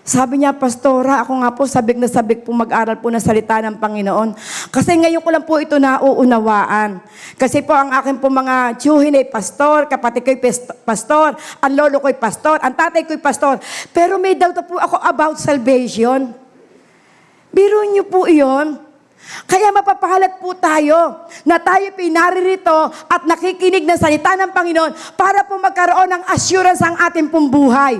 Sabi niya, Pastora, ako nga po sabik na sabik po mag-aral po ng salita ng Panginoon. Kasi ngayon ko lang po ito nauunawaan. Kasi po ang aking po mga tiyuhin ay pastor, kapatid ko'y pastor, ang lolo ko'y pastor, ang tatay ko'y pastor. Pero may doubt po ako about salvation. Biro niyo po iyon. Kaya mapapahalat po tayo na tayo pinaririto at nakikinig ng salita ng Panginoon para po magkaroon ng assurance ang ating pong buhay.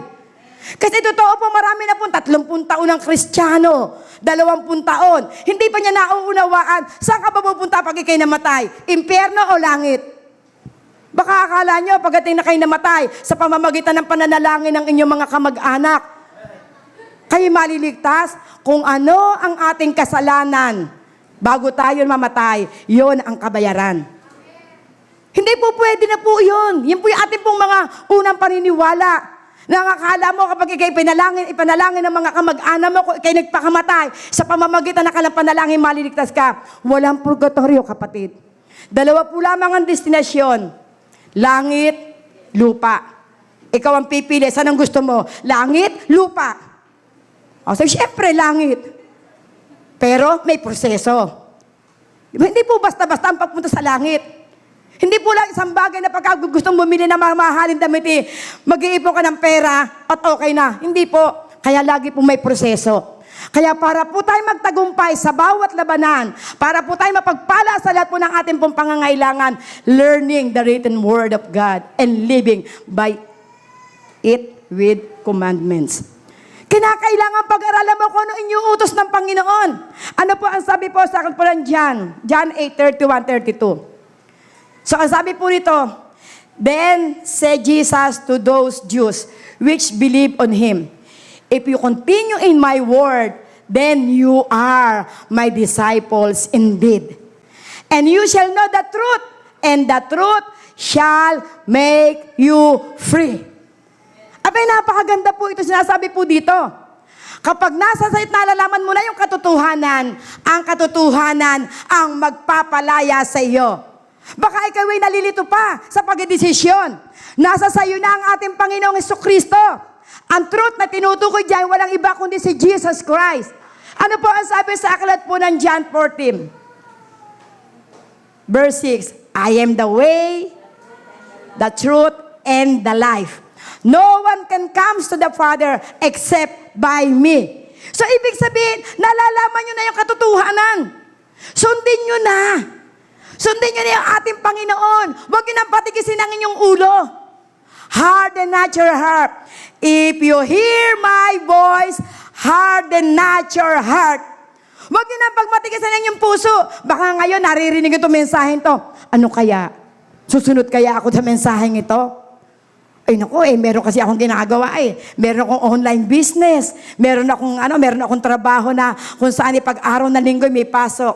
Kasi totoo po, marami na po 30 taon ng Kristiyano, 20 taon. Hindi pa niya nauunawaan, saan ka ba pupunta pag ikay namatay? Impyerno o langit? Baka akala nyo, pagdating na kayo namatay, sa pamamagitan ng pananalangin ng inyong mga kamag-anak, kayo maliligtas kung ano ang ating kasalanan. Bago tayo mamatay, yon ang kabayaran. Hindi po pwede na po yun. Yun po yung ating pong mga unang paniniwala. Nakakala mo kapag ikay ipanalangin ng mga kamag-anak mo, kung ikay nagpakamatay, sa pamamagitan ng kalang panalangin, maliligtas ka. Walang purgatorio, kapatid. Dalawa po lamang ang destinasyon. Langit, lupa. Ikaw ang pipili. Saan ang gusto mo? Langit, lupa. O, so, syempre, langit. Pero may proseso. Hindi po basta-basta ang pagpunta sa langit. Hindi po lang isang bagay na pagka gustong bumili ng mamahalin damit, mag-iipon ka ng pera at okay na. Hindi po. Kaya lagi po may proseso. Kaya para po tayo magtagumpay sa bawat labanan, para po tayo mapagpala sa lahat po ng ating pong pangangailangan, learning the written word of God and living by it with commandments. Kinakailangan pag-aralan mo kung ano inyuutos ng Panginoon. Ano po ang sabi po sa akin po ng John 8:31-32. So, ang sabi po nito, then said Jesus to those Jews which believe on Him, if you continue in my word, then you are my disciples indeed. And you shall know the truth, and the truth shall make you free. Abay, napakaganda po ito sinasabi po dito. Kapag nasa sa'yo, nalalaman mo na yung katotohanan, ang katotohanan ang magpapalaya sa iyo. Baka ikaw ay nalilito pa sa pagdedesisyon. Nasa sayo na ang ating Panginoong Jesucristo. Ang truth na tinutukoy diyan, walang iba kundi si Jesus Christ. Ano po ang sabi sa aklat po ng John 14? Verse 6, I am the way, the truth, and the life. No one can come to the Father except by me. So, ibig sabihin, nalalaman nyo na yung katotohanan. Sundin nyo na. Sundin nyo na yung ating Panginoon. Huwag nyo nang patigisin ang inyong ulo. Harden not your heart. If you hear my voice, harden not your heart. Huwag nyo nang pagmatigisin ang inyong puso. Baka ngayon naririnig itong mensahe ito. Ano kaya? Susunod kaya ako sa mensaheng ito? Ay naku, meron kasi akong ginagawa Meron akong online business. Meron akong trabaho na kung saan pag-araw na linggo may pasok.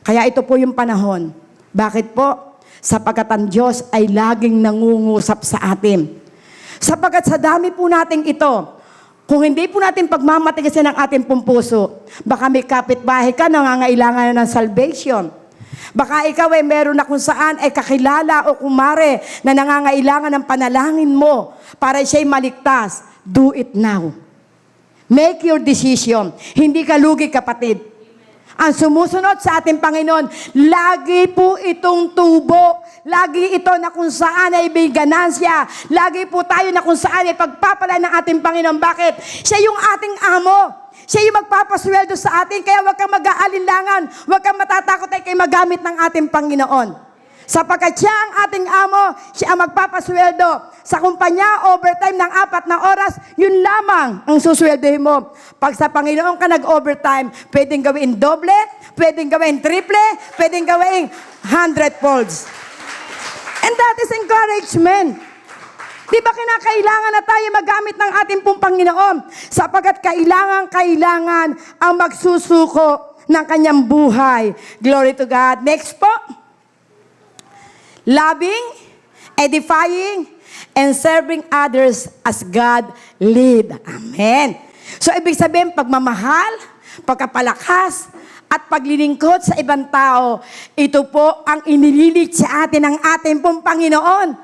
Kaya ito po yung panahon. Bakit po? Sapagkat ang Diyos ay laging nangungusap sa atin. Sapagkat sa dami po nating ito, kung hindi po natin pagmamatigasin ang ating pong puso, baka may kapitbahay ka na nangangailangan na ng salvation. Baka ikaw meron na kung saan ay kakilala o kumare na nangangailangan ng panalangin mo para siya'y maligtas. Do it now. Make your decision. Hindi ka lugi, kapatid. Ang sumusunod sa ating Panginoon, lagi po itong tubo. Lagi ito na kung saan ay may ganansya. Lagi po tayo na kung saan ay pagpapala ng ating Panginoon. Bakit? Siya yung ating amo. Siya yung magpapasweldo sa atin. Kaya huwag kang mag-aalinlangan. Huwag kang matatakot ay kayo magamit ng ating Panginoon. Sapagkat siya ang ating amo, siya ang magpapasweldo. Sa kumpanya, overtime ng 4 na oras, yun lamang ang susweldohin mo. Pag sa Panginoon ka nag-overtime, pwedeng gawin doble, pwedeng gawin triple, pwedeng gawin 100 folds. And that is encouragement. Di ba kinakailangan na tayo magamit ng ating pong Panginoon? Sapagkat kailangan ang magsusuko ng kanyang buhay. Glory to God. Next po. Loving, edifying, and serving others as God lead. Amen. So, ibig sabihin, pagmamahal, pagkapalakas, at paglilingkod sa ibang tao, ito po ang inililit sa atin ng ating pong Panginoon.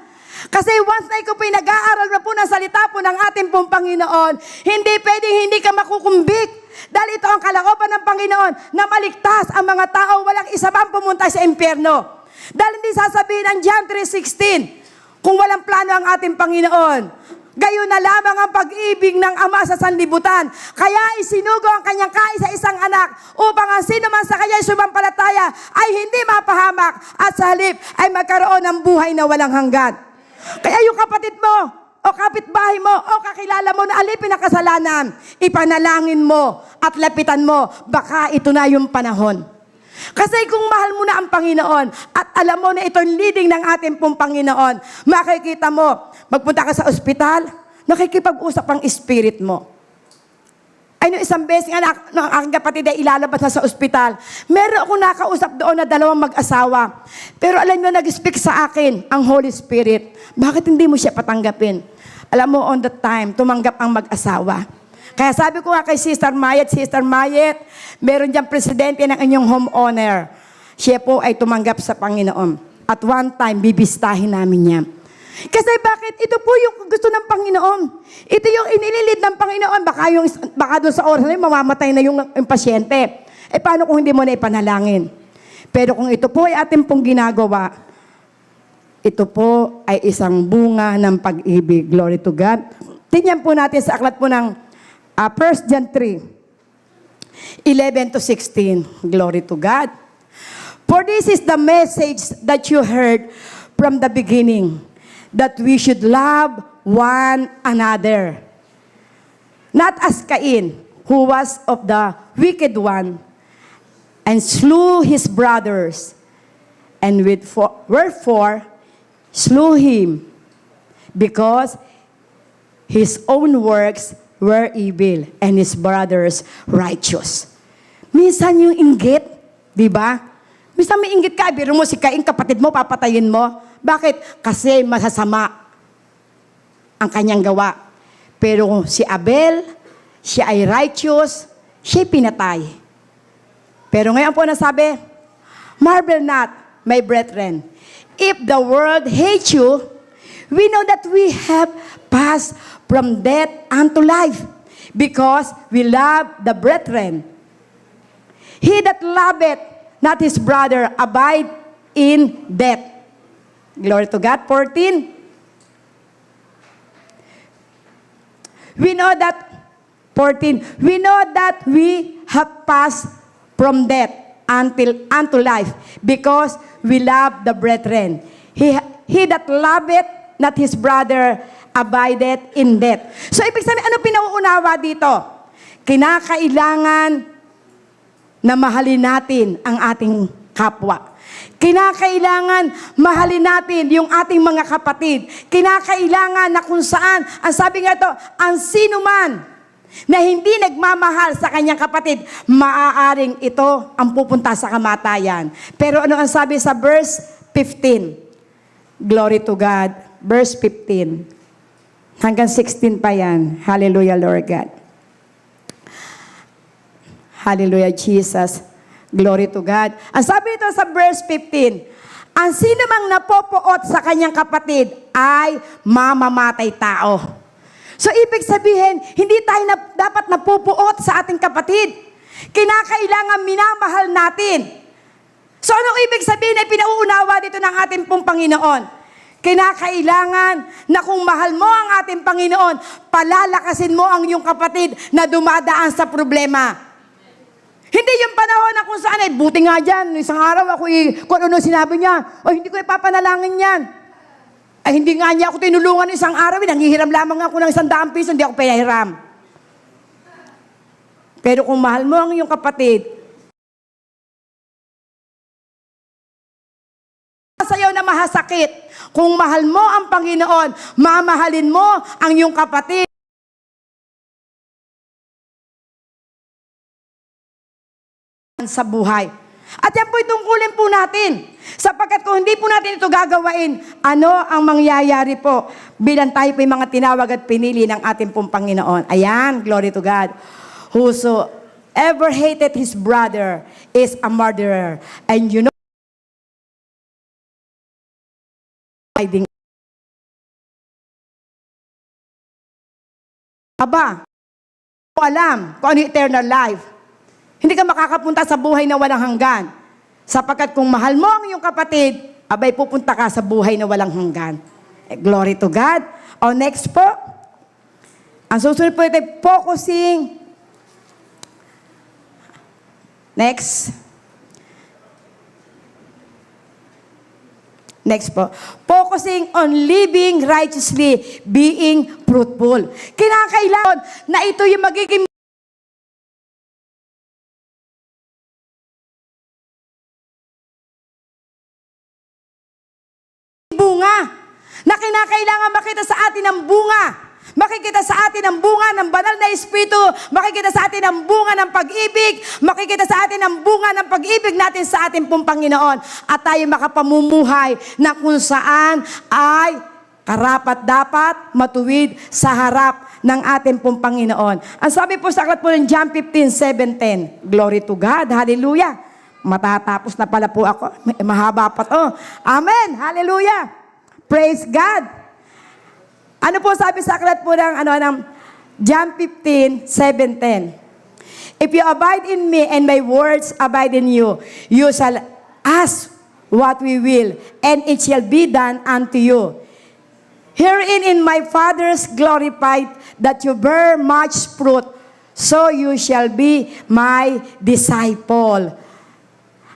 Kasi once na ikaw po'y nag-aaral na po ng salita po ng ating pong Panginoon, hindi pwedeng hindi ka makukumbik. Dahil ito ang kalooban ng Panginoon na maligtas ang mga tao, walang isa bang pumunta sa impyerno. Dahil hindi sasabihin ng John 3:16, kung walang plano ang ating Panginoon, gayon na lamang ang pag-ibig ng Ama sa sanlibutan. Kaya isinugo ang kanyang kaisa-isang anak upang ang sino man sa kanya'y sumampalataya ay hindi mapahamak at sa halip ay magkaroon ng buhay na walang hanggan. Kaya yung kapatid mo, o kapitbahay mo, o kakilala mo na alipin na kasalanan, ipanalangin mo at lapitan mo, baka ito na yung panahon. Kasi kung mahal mo na ang Panginoon at alam mo na ito yung leading ng ating pong Panginoon, makikita mo, magpunta ka sa ospital, nakikipag-usap ang spirit mo. Ay, no, isang beses nga ng aking kapatid ay ilalabas na sa ospital. Meron akong nakausap doon na dalawang mag-asawa. Pero alam mo, nag-speak sa akin ang Holy Spirit. Bakit hindi mo siya patanggapin? Alam mo, on the time, tumanggap ang mag-asawa. Kaya sabi ko nga kay Sister Mayet, meron diyang presidente ng inyong homeowner. Siya po ay tumanggap sa Panginoon. At one time, bibistahin namin niya. Kasi bakit? Ito po yung gusto ng Panginoon. Ito yung inililid ng Panginoon. Baka doon sa oras na yun, mamamatay na yung pasyente. Eh, paano kung hindi mo na ipanalangin? Pero kung ito po ay ating pong ginagawa, ito po ay isang bunga ng pag-ibig. Glory to God. Tingnan po natin sa aklat po ng 1 John 3, 11 to 16. Glory to God. For this is the message that you heard from the beginning, that we should love one another. Not as Cain, who was of the wicked one, and slew his brothers, and wherefore slew him, because his own works were evil, and his brothers righteous. Minsan yung inggit, di ba? Minsan may inggit ka, biro mo si Cain, kapatid mo, papatayin mo. Bakit? Kasi masasama ang kanyang gawa. Pero si Abel, siya ay righteous, siya pinatay. Pero ngayon po nasabi, marvel not, my brethren, if the world hates you, we know that we have passed from death unto life, because we love the brethren. He that loveth not his brother abide in death. Glory to God. 14. We know that, 14, we know that we have passed from death unto life, because we love the brethren. He that loveth not his brother abideth in death. So, ibig sabihin, ano pinauunawa dito? Kinakailangan na mahalin natin ang ating kapwa. Kinakailangan mahalin natin yung ating mga kapatid. Kinakailangan na kung saan, ang sabi nga ito, ang sino man na hindi nagmamahal sa kanyang kapatid, maaaring ito ang pupunta sa kamatayan. Pero ano ang sabi sa verse 15? Glory to God. Verse 15. Hanggang 16 pa yan. Hallelujah, Lord God. Hallelujah, Jesus. Glory to God. Ang sabi nito sa verse 15, ang sino mang napopoot sa kanyang kapatid ay mamamatay tao. So, ibig sabihin, hindi tayo dapat napupuot sa ating kapatid. Kinakailangan minamahal natin. So, anong ibig sabihin ay pinauunawa dito ng ating pong Panginoon? Kinakailangan na kung mahal mo ang ating Panginoon, palalakasin mo ang iyong kapatid na dumadaan sa problema. Hindi yung panahon na kung saan ay, buti nga dyan, isang araw ako kung ano sinabi niya, o hindi ko ipapanalangin yan. Ay, hindi nga niya ako tinulungan isang araw, nanghihiram lamang ako ng 100 piso, hindi ako pinahiram. Pero kung mahal mo ang iyong kapatid, sayo na mahasakit. Kung mahal mo ang Panginoon, mamahalin mo ang iyong kapatid. Sa buhay. At yan po'y tungkulin po natin. Sapagkat kung hindi po natin ito gagawain, ano ang mangyayari po bilang tayo po'y mga tinawag at pinili ng ating pong Panginoon. Ayan, glory to God. Whosoever hated his brother is a murderer. And you know, aba, kung alam kung ano yung eternal life, hindi ka makakapunta sa buhay na walang hanggan. Sapagkat kung mahal mo ang iyong kapatid, abay pupunta ka sa buhay na walang hanggan. Glory to God. O next po, ang susunod po ito, focusing. Next. Next po. Focusing on living righteously, being fruitful. Kinakailangan na ito yung magiging bunga. Na kinakailangan makita sa atin ang bunga. Makikita sa atin ang bunga ng banal na Espiritu. Makikita sa atin ang bunga ng pag-ibig. Makikita sa atin ang bunga ng pag-ibig natin sa ating pong Panginoon. At tayo makapamumuhay na kung saan ay karapat-dapat matuwid sa harap ng ating pong Panginoon. Ang sabi po sa aklat po ng John 15:7-10. Glory to God. Hallelujah. Matatapos na pala po ako. Mahaba pa to. Amen. Hallelujah. Praise God. Ano po sabi sa aklat po ng John 15:7-10? If you abide in me and my words abide in you, you shall ask what we will, and it shall be done unto you. Herein in my Father's glorified, that you bear much fruit, so you shall be my disciple.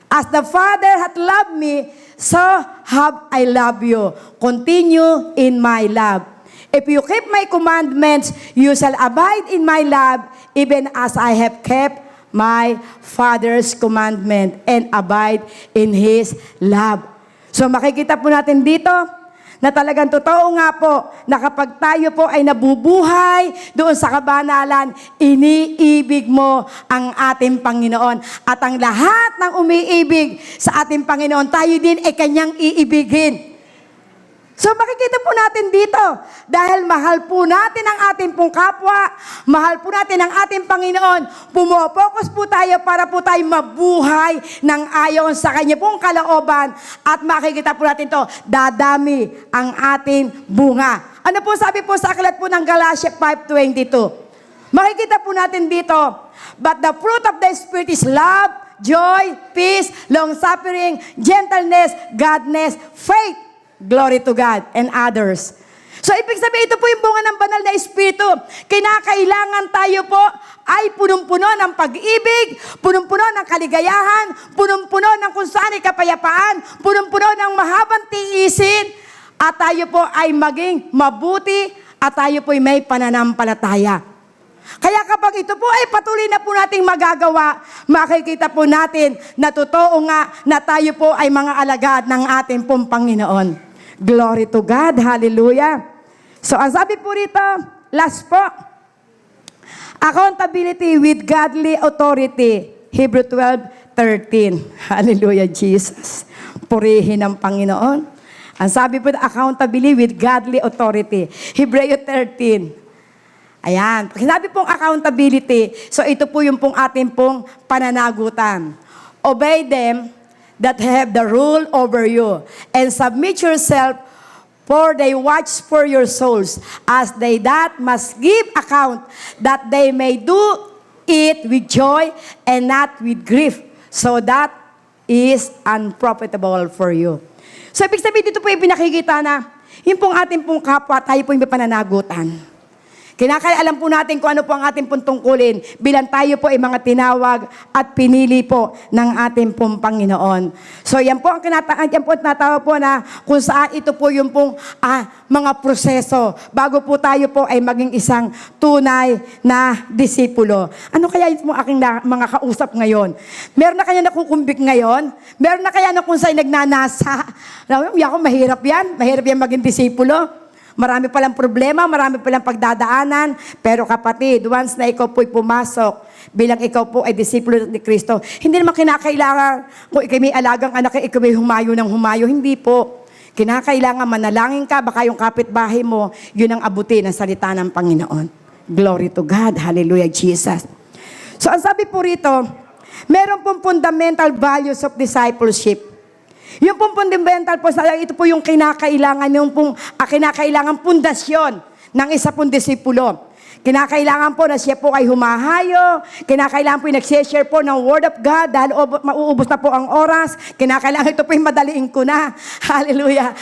As the Father hath loved me, so have I loved you. Continue in my love. If you keep my commandments, you shall abide in my love, even as I have kept my Father's commandment and abide in His love. So makikita po natin dito na talagang totoo nga po na kapag tayo po ay nabubuhay doon sa kabanalan, iniibig mo ang ating Panginoon. At ang lahat ng umiibig sa ating Panginoon, tayo din ay Kanyang iibigin. So makikita po natin dito, dahil mahal po natin ang ating pong kapwa, mahal po natin ang ating Panginoon, pumopokus po tayo para po tayo mabuhay ng ayon sa Kanya pong kalooban, at makikita po natin to, dadami ang ating bunga. Ano po sabi po sa aklat po ng Galatia 5:22? Makikita po natin dito, but the fruit of the Spirit is love, joy, peace, long-suffering, gentleness, godliness, faith, glory to God, and others. So, ibig sabihin, ito po yung bunga ng banal na Espiritu. Kinakailangan tayo po ay punong-puno ng pag-ibig, punong-puno ng kaligayahan, punong-puno ng kung saan ay kapayapaan, punong-puno ng mahabang tiisin, at tayo po ay maging mabuti, at tayo po ay may pananampalataya. Kaya kapag ito po ay patuloy na po nating magagawa, makikita po natin na totoo nga na tayo po ay mga alagad ng ating pong Panginoon. Glory to God. Hallelujah. So, ang sabi po rito, last po, accountability with godly authority. Hebrew 12:13. Hallelujah, Jesus. Purihin ang Panginoon. Ang sabi po, accountability with godly authority. Hebrew 13. Ayan. Pag sinabi pong accountability, so ito po yung pong ating pong pananagutan. Obey them that have the rule over you, and submit yourself, for they watch for your souls, as they that must give account, that they may do it with joy and not with grief, so that is unprofitable for you. So, ibig sabihin dito po yung pinakikita na, yung pong ating pong kapwa, tayo po yung may pananagutan. Kinakailangan po natin kung ano po ang ating pong tungkulin bilang tayo po ay mga tinawag at pinili po ng ating pong Panginoon. So yan po ang tinatawag po na kung saan ito po yung pong mga proseso bago po tayo po ay maging isang tunay na disipulo. Ano kaya yung aking mga kausap ngayon? Meron na kaya nakukumbik ngayon? Meron na kaya na kung saan nagnanasa? Mahirap yan maging disipulo. Marami palang problema, marami palang pagdadaanan. Pero kapatid, once na ikaw po'y pumasok, bilang ikaw po ay disipulo ni Kristo, hindi naman kinakailangan kung ikaw may alagang anak, ikaw may humayo ng humayo. Hindi po. Kinakailangan manalangin ka, baka yung kapitbahay mo, yun ang abutin ng salita ng Panginoon. Glory to God. Hallelujah, Jesus. So, ang sabi po rito, meron pong fundamental values of discipleship. Yung pong fundamental po, ito po yung kinakailangan, kinakailangan pundasyon ng isa pong disipulo. Kinakailangan po na siya po ay humahayo, kinakailangan po yung nag-share po ng Word of God dahil mauubos na po ang oras, kinakailangan ito po yung madaliin ko na. Hallelujah.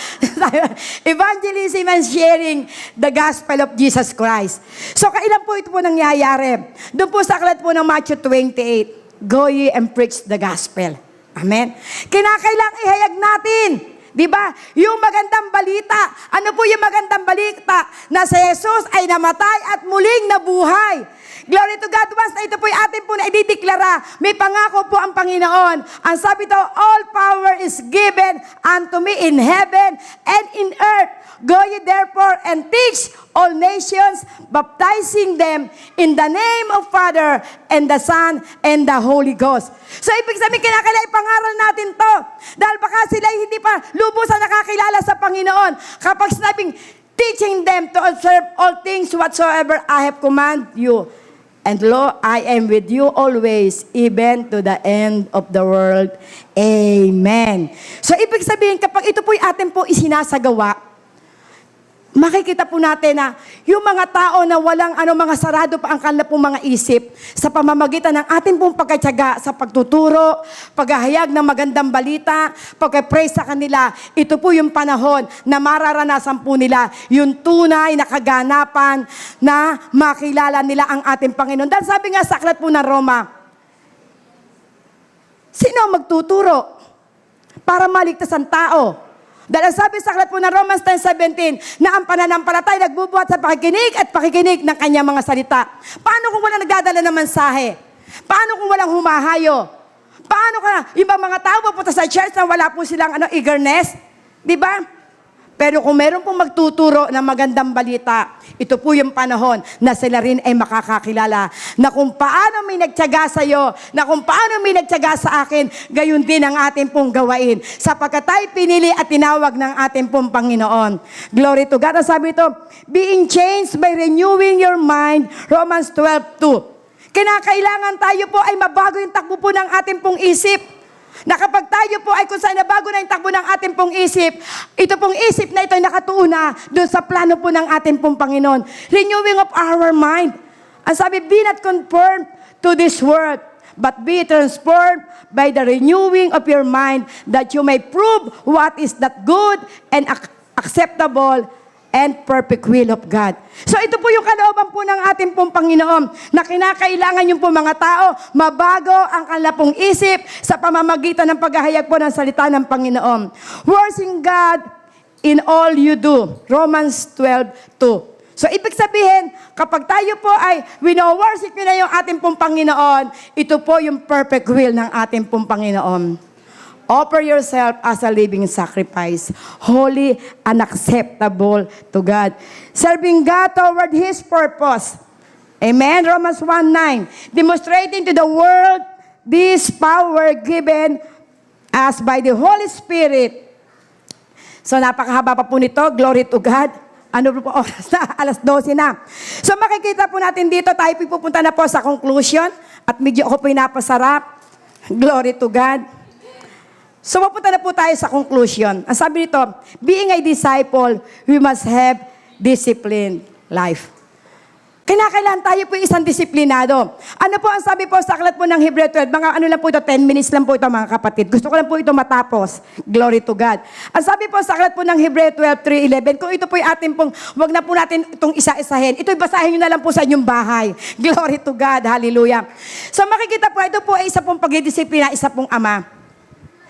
Evangelism and sharing the gospel of Jesus Christ. So, kailan po ito po nangyayari? Doon po sa aklat po ng Matthew 28, go ye and preach the gospel. Amen. Kinakailangan ihayag natin Di ba? Yung magandang balita. Ano po yung magandang balita? Na si Jesus ay namatay at muling nabuhay. Glory to God. Once na ito po yung atin po na idideklara, may pangako po ang Panginoon. Ang sabi to, all power is given unto me in heaven and in earth. Go ye therefore and teach all nations, baptizing them in the name of Father and the Son and the Holy Ghost. So ibig sabihin, kinakailangan ipangaral natin to. Dahil baka sila hindi pa lubusan nakakilala sa Panginoon. Kapag sinabing, teaching them to observe all things whatsoever I have commanded you. And lo, I am with you always, even to the end of the world. Amen. So ibig sabihin, kapag ito po'y atin po isinasagawa, makikita po natin na yung mga tao na walang mga sarado pa ang kanilang pong mga isip sa pamamagitan ng ating pong pagkatyaga sa pagtuturo, paghahayag ng magandang balita, pagka-pray sa kanila, ito po yung panahon na mararanasan po nila yung tunay na kaganapan na makilala nila ang ating Panginoon. Dahil sabi nga sa aklat po ng Roma, sino ang magtuturo para maligtas ang tao? Dahil sabi sa aklat po ng Romans 10:17 na ang pananampalataya nagbubuhat sa pakikinig at pakikinig ng kanyang mga salita. Paano kung walang nagdadala ng mensahe? Paano kung walang humahayo? Paano ka, ibang mga tao pupunta sa church na wala po silang eagerness? Di ba? Pero kung meron pong magtuturo ng magandang balita, ito po yung panahon na sila rin ay makakakilala na kung paano may nagtiyaga sa iyo, na kung paano may nagtiyaga sa akin, gayon din ang ating pong gawain. Sapagkat tayo pinili at tinawag ng ating pong Panginoon. Glory to God. Ang sabi ito, being changed by renewing your mind, Romans 12:2. Kinakailangan tayo po ay mabago yung takbo po ng ating pong isip. Na kapag tayo po ay kung saan nabago na yung takbo ng ating pong isip, ito pong isip na ito ay nakatuuna doon sa plano po ng ating pong Panginoon. Renewing of our mind. Ang sabi, be not conformed to this world, but be transformed by the renewing of your mind, that you may prove what is that good and acceptable and perfect will of God. So ito po yung kalooban po ng ating pong Panginoon na kinakailangan yung po mga tao mabago ang kanilang pong isip sa pamamagitan ng paghahayag po ng salita ng Panginoon. Worshiping God in all you do. Romans 12:2. So ibig sabihin, kapag tayo po ay wino-worship na yung ating pong Panginoon, ito po yung perfect will ng ating pong Panginoon. Offer yourself as a living sacrifice, holy and acceptable to God. Serving God toward His purpose. Amen? Romans 1:9. Demonstrating to the world this power given us by the Holy Spirit. So napakahaba pa po nito. Glory to God. Ano po oras na? Alas 12 na. So makikita po natin dito, tayo pupunta na po sa conclusion. At medyo ako po napasarap. Glory to God. So, mapunta na po tayo sa conclusion. Ang sabi nito, being a disciple, we must have disciplined life. Kinakailangan tayo po isang disiplinado. Ano po ang sabi po sa aklat po ng Hebreo 12? Mga ano lang po ito, 10 minutes lang po ito mga kapatid. Gusto ko lang po ito matapos. Glory to God. Ang sabi po sa aklat po ng Hebreo 12:3-11, kung ito po yung ating pong, wag na po natin itong isa-isahin. Ito'y basahin nyo na lang po sa inyong bahay. Glory to God. Hallelujah. So makikita po, ito po ay isa pong pagdidisiplina, isa pong ama.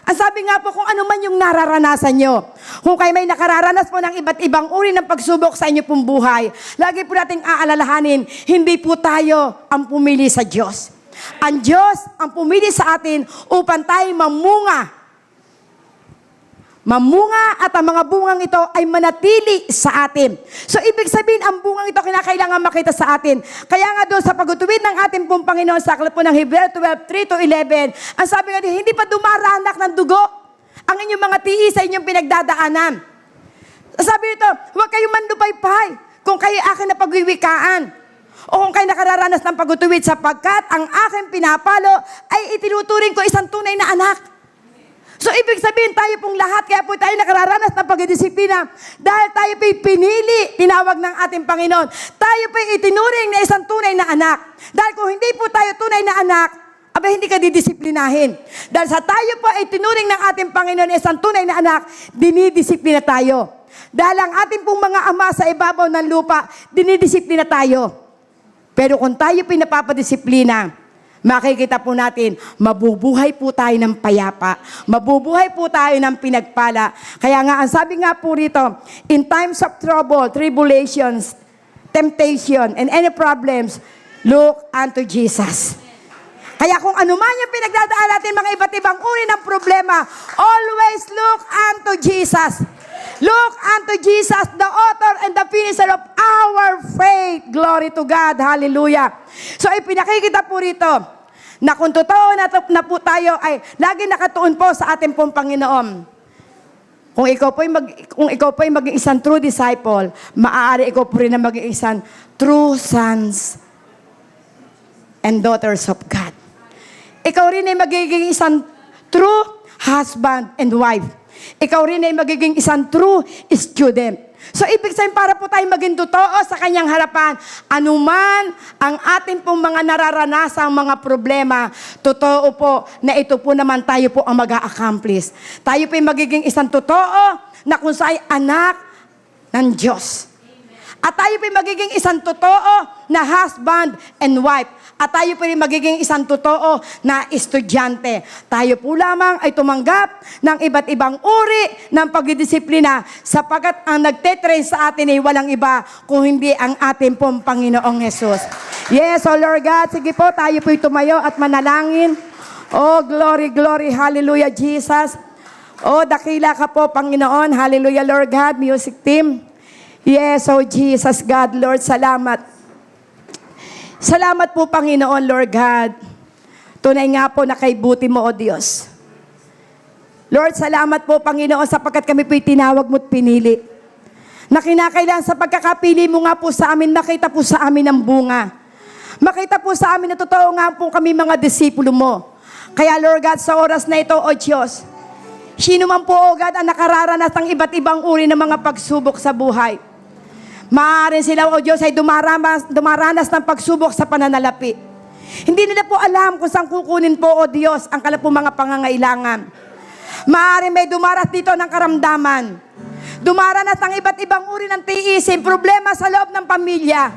Ang sabi nga po, kung ano man yung nararanasan nyo, kung kayo may nakararanas po ng iba't ibang uri ng pagsubok sa inyo pong buhay, lagi po nating aalalahanin, hindi po tayo ang pumili sa Diyos. Ang Diyos ang pumili sa atin upang tayo mamunga. Mamunga at ang mga bungang ito ay manatili sa atin. So, ibig sabihin, ang bungang ito kinakailangan makita sa atin. Kaya nga doon sa pagtutuwid ng ating pong Panginoon sa aklat po ng Hebreo 12:3-11, ang sabi nga hindi pa dumaranak ng dugo ang inyong mga tiis sa inyong pinagdadaanan. Sabi nito, huwag kayong mandupaypay kung kayo akin na pagwiwikaan o kung kayo nakararanas ng pagtutuwid sapagkat ang aking pinapalo ay itinuturing ko isang tunay na anak. So, ibig sabihin tayo pong lahat, kaya po tayo nakararanas ng pagdidisiplina dahil tayo po'y pinili, tinawag ng ating Panginoon. Tayo po'y itinuring na isang tunay na anak. Dahil kung hindi po tayo tunay na anak, hindi ka didisiplinahin. Dahil sa tayo po ay tinuring ng ating Panginoon na isang tunay na anak, dinidisiplina tayo. Dahil ang ating pong mga ama sa ibabaw ng lupa, dinidisiplina tayo. Pero kung tayo pinapapadisiplina, makikita po natin, mabubuhay po tayo ng payapa. Mabubuhay po tayo ng pinagpala. Kaya nga, ang sabi nga po rito, in times of trouble, tribulations, temptation, and any problems, look unto Jesus. Kaya kung ano man yung pinagdadaan natin, mga iba't ibang uri ng problema, always look unto Jesus. Look unto Jesus, the author and the finisher of our faith. Glory to God. Hallelujah. So, ipinakikita po rito na kung totoo na po tayo ay lagi nakatuon po sa ating pong Panginoon. Kung ikaw po'y maging isang true disciple, maaari ikaw po rin na maging isang true sons and daughters of God. Ikaw rin ay magiging isang true husband and wife. Ikaw rin ay magiging isang true student. So, ibig sabihin, para po tayo maging totoo sa kanyang harapan, anuman ang ating pong mga nararanasang mga problema, totoo po na ito po naman tayo po ang mag-a-accomplish. Tayo po ay magiging isang totoo na kung sa'y anak ng Diyos. At tayo po ay magiging isang totoo na husband and wife. At tayo po rin magiging isang totoo na estudyante. Tayo po lamang ay tumanggap ng iba't ibang uri ng pagdidisiplina sapagkat ang nagtetrain sa atin ay walang iba kung hindi ang ating pong Panginoong Jesus. Yes, oh Lord God, sige po, tayo po'y tumayo at manalangin. Oh, glory, glory, hallelujah, Jesus. Oh, dakila ka po, Panginoon. Hallelujah, Lord God, music team. Yes, oh Jesus, God, Lord, salamat. Salamat po, Panginoon, Lord God. Tunay nga po na kay buti mo, O Diyos. Lord, salamat po, Panginoon, sapagkat kami po'y tinawag mo't pinili. Na kinakailangan sa pagkakapili mo nga po sa amin, makita po sa amin ang bunga. Makita po sa amin na totoo nga po kami mga disipulo mo. Kaya, Lord God, sa oras na ito, O Diyos, sino man po, O God, ang nakararanas ng iba't ibang uri ng mga pagsubok sa buhay. Maaaring sila, O Diyos, ay dumaranas ng pagsubok sa pananalapi. Hindi nila po alam kung saan kukunin po, O Diyos, ang kalapong mga pangangailangan. Maaaring may dumaras dito ng karamdaman. Dumaranas ng iba't ibang uri ng tiisin, problema sa loob ng pamilya.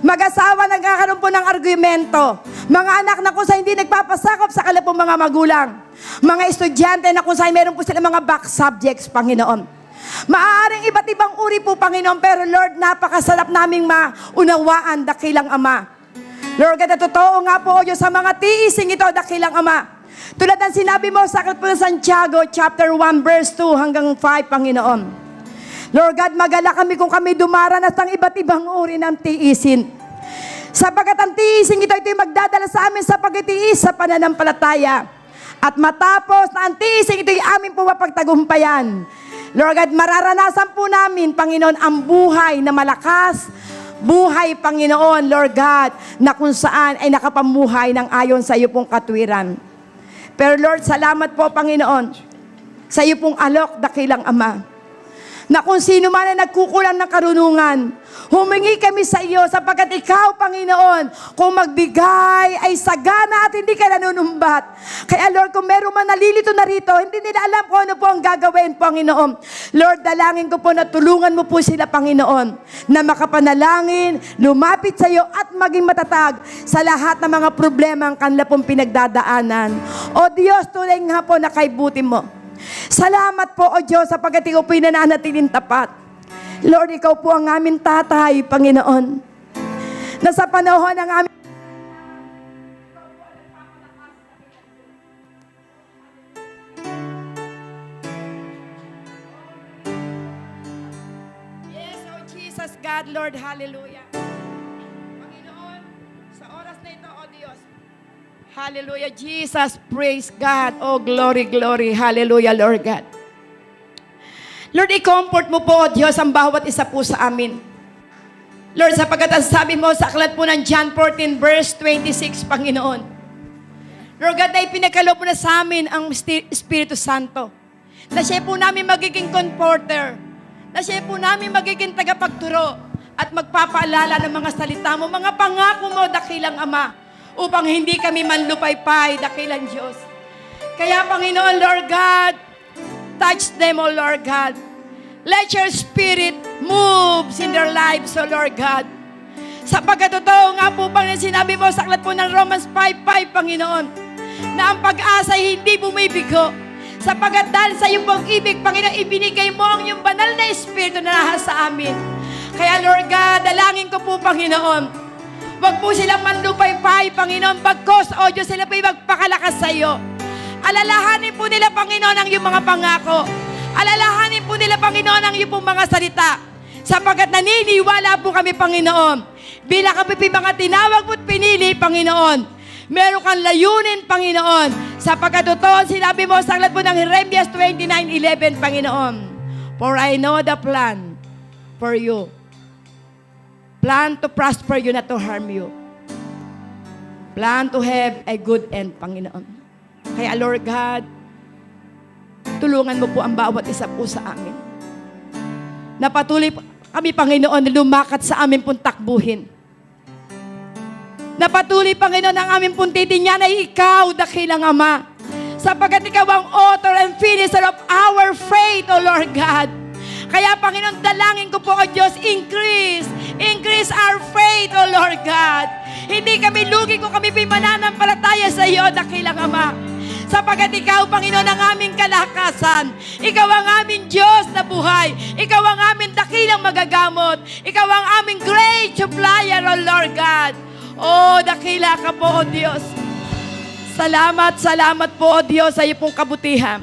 Mag-asawa nagkakaroon po ng argumento. Mga anak na kung saan hindi nagpapasakop sa kalapong mga magulang. Mga estudyante na kung saan meron po sila mga back subjects, Panginoon. Maaaring iba't ibang uri po, Panginoon, pero Lord, napakasarap naming maunawaan, dakilang Ama. Lord, kada totoo nga po, O Diyos, sa mga tiising ito, dakilang Ama. Tulad ng sinabi mo sa aklat po ng Santiago, chapter 1, verse 2 hanggang 5, Panginoon. Lord God, magala kami kung kami dumaranas ng iba't ibang uri ng tiisin. Sapagkat ang tiising ito'y magdadala sa amin sa pagtitiis sa pananampalataya. At matapos na ang tiising ito'y aming po mapagtagumpayan. Lord God, mararanasan po namin, Panginoon, ang buhay na malakas, buhay, Panginoon, Lord God, na kung saan ay nakapamuhay ng ayon sa iyo pong katwiran. Pero Lord, salamat po, Panginoon, sa iyo pong alok, dakilang Ama, na kung sino man na nagkukulang ng karunungan, humingi kami sa iyo sapagkat ikaw, Panginoon, kung magbigay ay sagana at hindi ka nanunumbat. Kaya Lord, kung meron man nalilito na rito, hindi nila alam kung ano po ang gagawin, Panginoon. Lord, dalangin ko po na tulungan mo po sila, Panginoon, na makapanalangin, lumapit sa iyo at maging matatag sa lahat ng mga problema ang kanila pong pinagdadaanan. O Diyos, tunay nga po na kay buti mo. Salamat po, O Diyos, sapagkat ikaw po'y nananatiling tapat. Lord, ikaw po ang aming tatay, Panginoon, na sa panahon ng aming Yes, O Jesus, God, Lord, hallelujah. Panginoon, sa oras na ito, O Diyos, hallelujah, Jesus, praise God. Oh, glory, glory. Hallelujah, Lord God. Lord, i-comfort mo po, O Diyos, ang bawat isa po sa amin. Lord, sapagkat ang sabi mo sa aklat po ng John 14, verse 26, Panginoon. Lord God, na ipinagkaloob mo na sa amin ang Espiritu Santo. Na siya po namin magiging comforter. Na siya po namin magiging tagapagturo at magpapaalala ng mga salita mo, mga pangako mo, dakilang Ama, upang hindi kami manlupaypay, dakilang Diyos. Kaya, Panginoon, Lord God, touch them, O Lord God. Let your Spirit move in their lives, O Lord God. Sapagkat totoo nga po, Panginoon, sinabi mo sa aklat po ng Romans 5:5, Panginoon, na ang pag-asa ay hindi bumibigo. Sapagkat dahil sa iyong pong ibig, Panginoon, ibinigay mo ang iyong banal na Espiritu na nahas sa amin. Kaya, Lord God, dalangin ko po, Panginoon, wag po silang manlupay-pay, Panginoon, bagkos, o Diyos, sila po'y magpakalakas sa iyo. Alalahanin po nila, Panginoon, ang iyong mga pangako. Alalahanin po nila, Panginoon, ang iyong pong mga salita. Sapagkat naniniwala po kami, Panginoon, bilang kami mga tinawag mo't pinili, Panginoon, meron kang layunin, Panginoon. Sapagkat totoo, sinabi mo sa aklat po ng Jeremias 29:11, Panginoon, for I know the plan for you. Plan to prosper you, not to harm you. Plan to have a good end, Panginoon. Kaya, Lord God, tulungan mo po ang bawat isa po sa amin. Napatuloy kami, Panginoon, na lumakat sa amin pong takbuhin. Napatuloy, Panginoon, ang aming pong titinyan ay ikaw, dakilang Ama. Sapagkat ikaw ang author and finisher of our faith, O Lord God. Kaya, Panginoon, dalangin ko po, O Diyos, increase our faith, O Lord God. Hindi kami lugi kung kami mananampalataya sa iyo, dakilang Ama. Sapagkat ikaw, Panginoon, ang aming kalakasan. Ikaw ang aming Diyos na buhay. Ikaw ang aming dakilang magagamot. Ikaw ang aming great supplier, O Lord God. O, dakila ka po, O Diyos. Salamat po, O Diyos, sa iyo pong kabutihan.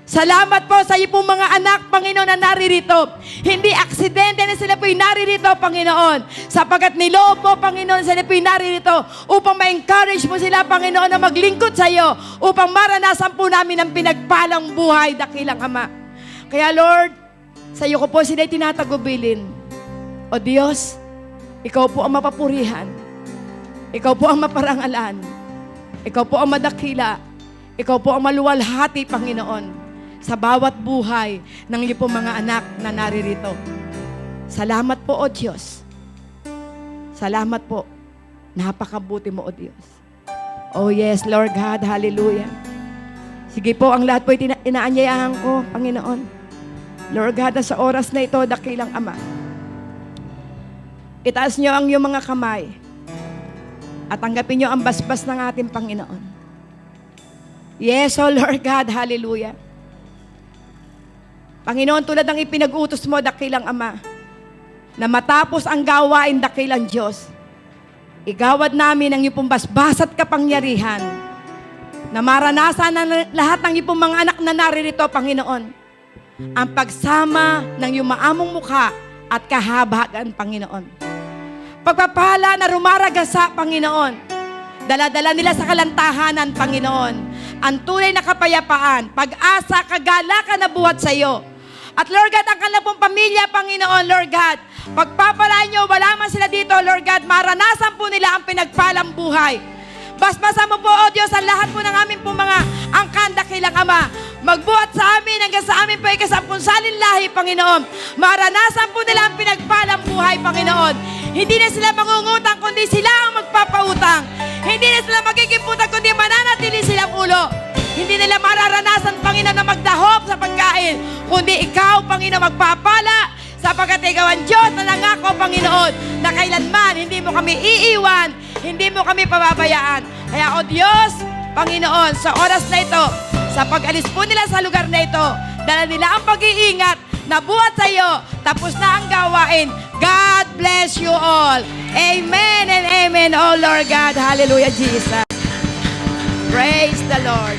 Salamat po sa iyo pong mga anak, Panginoon, na naririto. Hindi aksidente na sila po'y naririto, Panginoon. Sapagkat niloob mo, Panginoon, sila po'y naririto upang ma-encourage mo sila, Panginoon, na maglingkod sa iyo upang maranasan po namin ang pinagpalang buhay, dakilang Ama. Kaya, Lord, sa iyo ko po sila tinatagubilin. O Diyos, ikaw po ang mapapurihan. Ikaw po ang maparangalan. Ikaw po ang madakila. Ikaw po ang maluwalhati, Panginoon, sa bawat buhay ng iyo po mga anak na naririto. Salamat po, O Diyos. Salamat po. Napakabuti mo, O Diyos. Oh yes, Lord God, hallelujah. Sige po, ang lahat po inaanyayahan ko, Panginoon. Lord God, sa oras na ito, dakilang Ama, itaas niyo ang iyong mga kamay at tanggapin niyo ang basbas ng ating Panginoon. Yes, oh Lord God, hallelujah. Panginoon, tulad ng ipinag-utos mo, dakilang Ama, na matapos ang gawain, dakilang Diyos, igawad namin ang iyong basbas at kapangyarihan na maranasan ng lahat ng iyong mga anak na naririto, Panginoon, ang pagsama ng iyong maamong mukha at kahabagan, Panginoon. Pagpapala na rumaragasa, Panginoon, dala-dala nila sa kalantahanan, Panginoon, ang tunay na kapayapaan, pag-asa, kagalakan na buhat sa iyo. At Lord God, ang kanilang pong pamilya, Panginoon, Lord God, pagpapalaan niyo, wala man sila dito, Lord God, maranasan po nila ang pinagpalang buhay. Basbasan mo po, O Diyos, ang lahat po ng aming po mga angkan, dakilang Ama. Magbuhat sa amin hanggang sa amin po ay kasampunsalin lahi, Panginoon. Maranasan po nila ang pinagpalang buhay, Panginoon. Hindi na sila mangungutang, kundi sila ang magpapautang. Hindi na sila magkikimputan, kundi mananatili silang ulo. Hindi nila mararanasan, Panginoon, na magdahop sa pagkain, kundi ikaw, Panginoon, magpapala, sapagkat ikaw ang Diyos na nangako, Panginoon, na kailanman hindi mo kami iiwan, hindi mo kami pababayaan. Kaya, O Diyos, Panginoon, sa oras na ito, sa pag-alis po nila sa lugar na ito, dala nila ang pag-iingat na buhat sa iyo, tapos na ang gawain. God bless you all. Amen and amen, oh Lord God. Hallelujah, Jesus. Praise the Lord.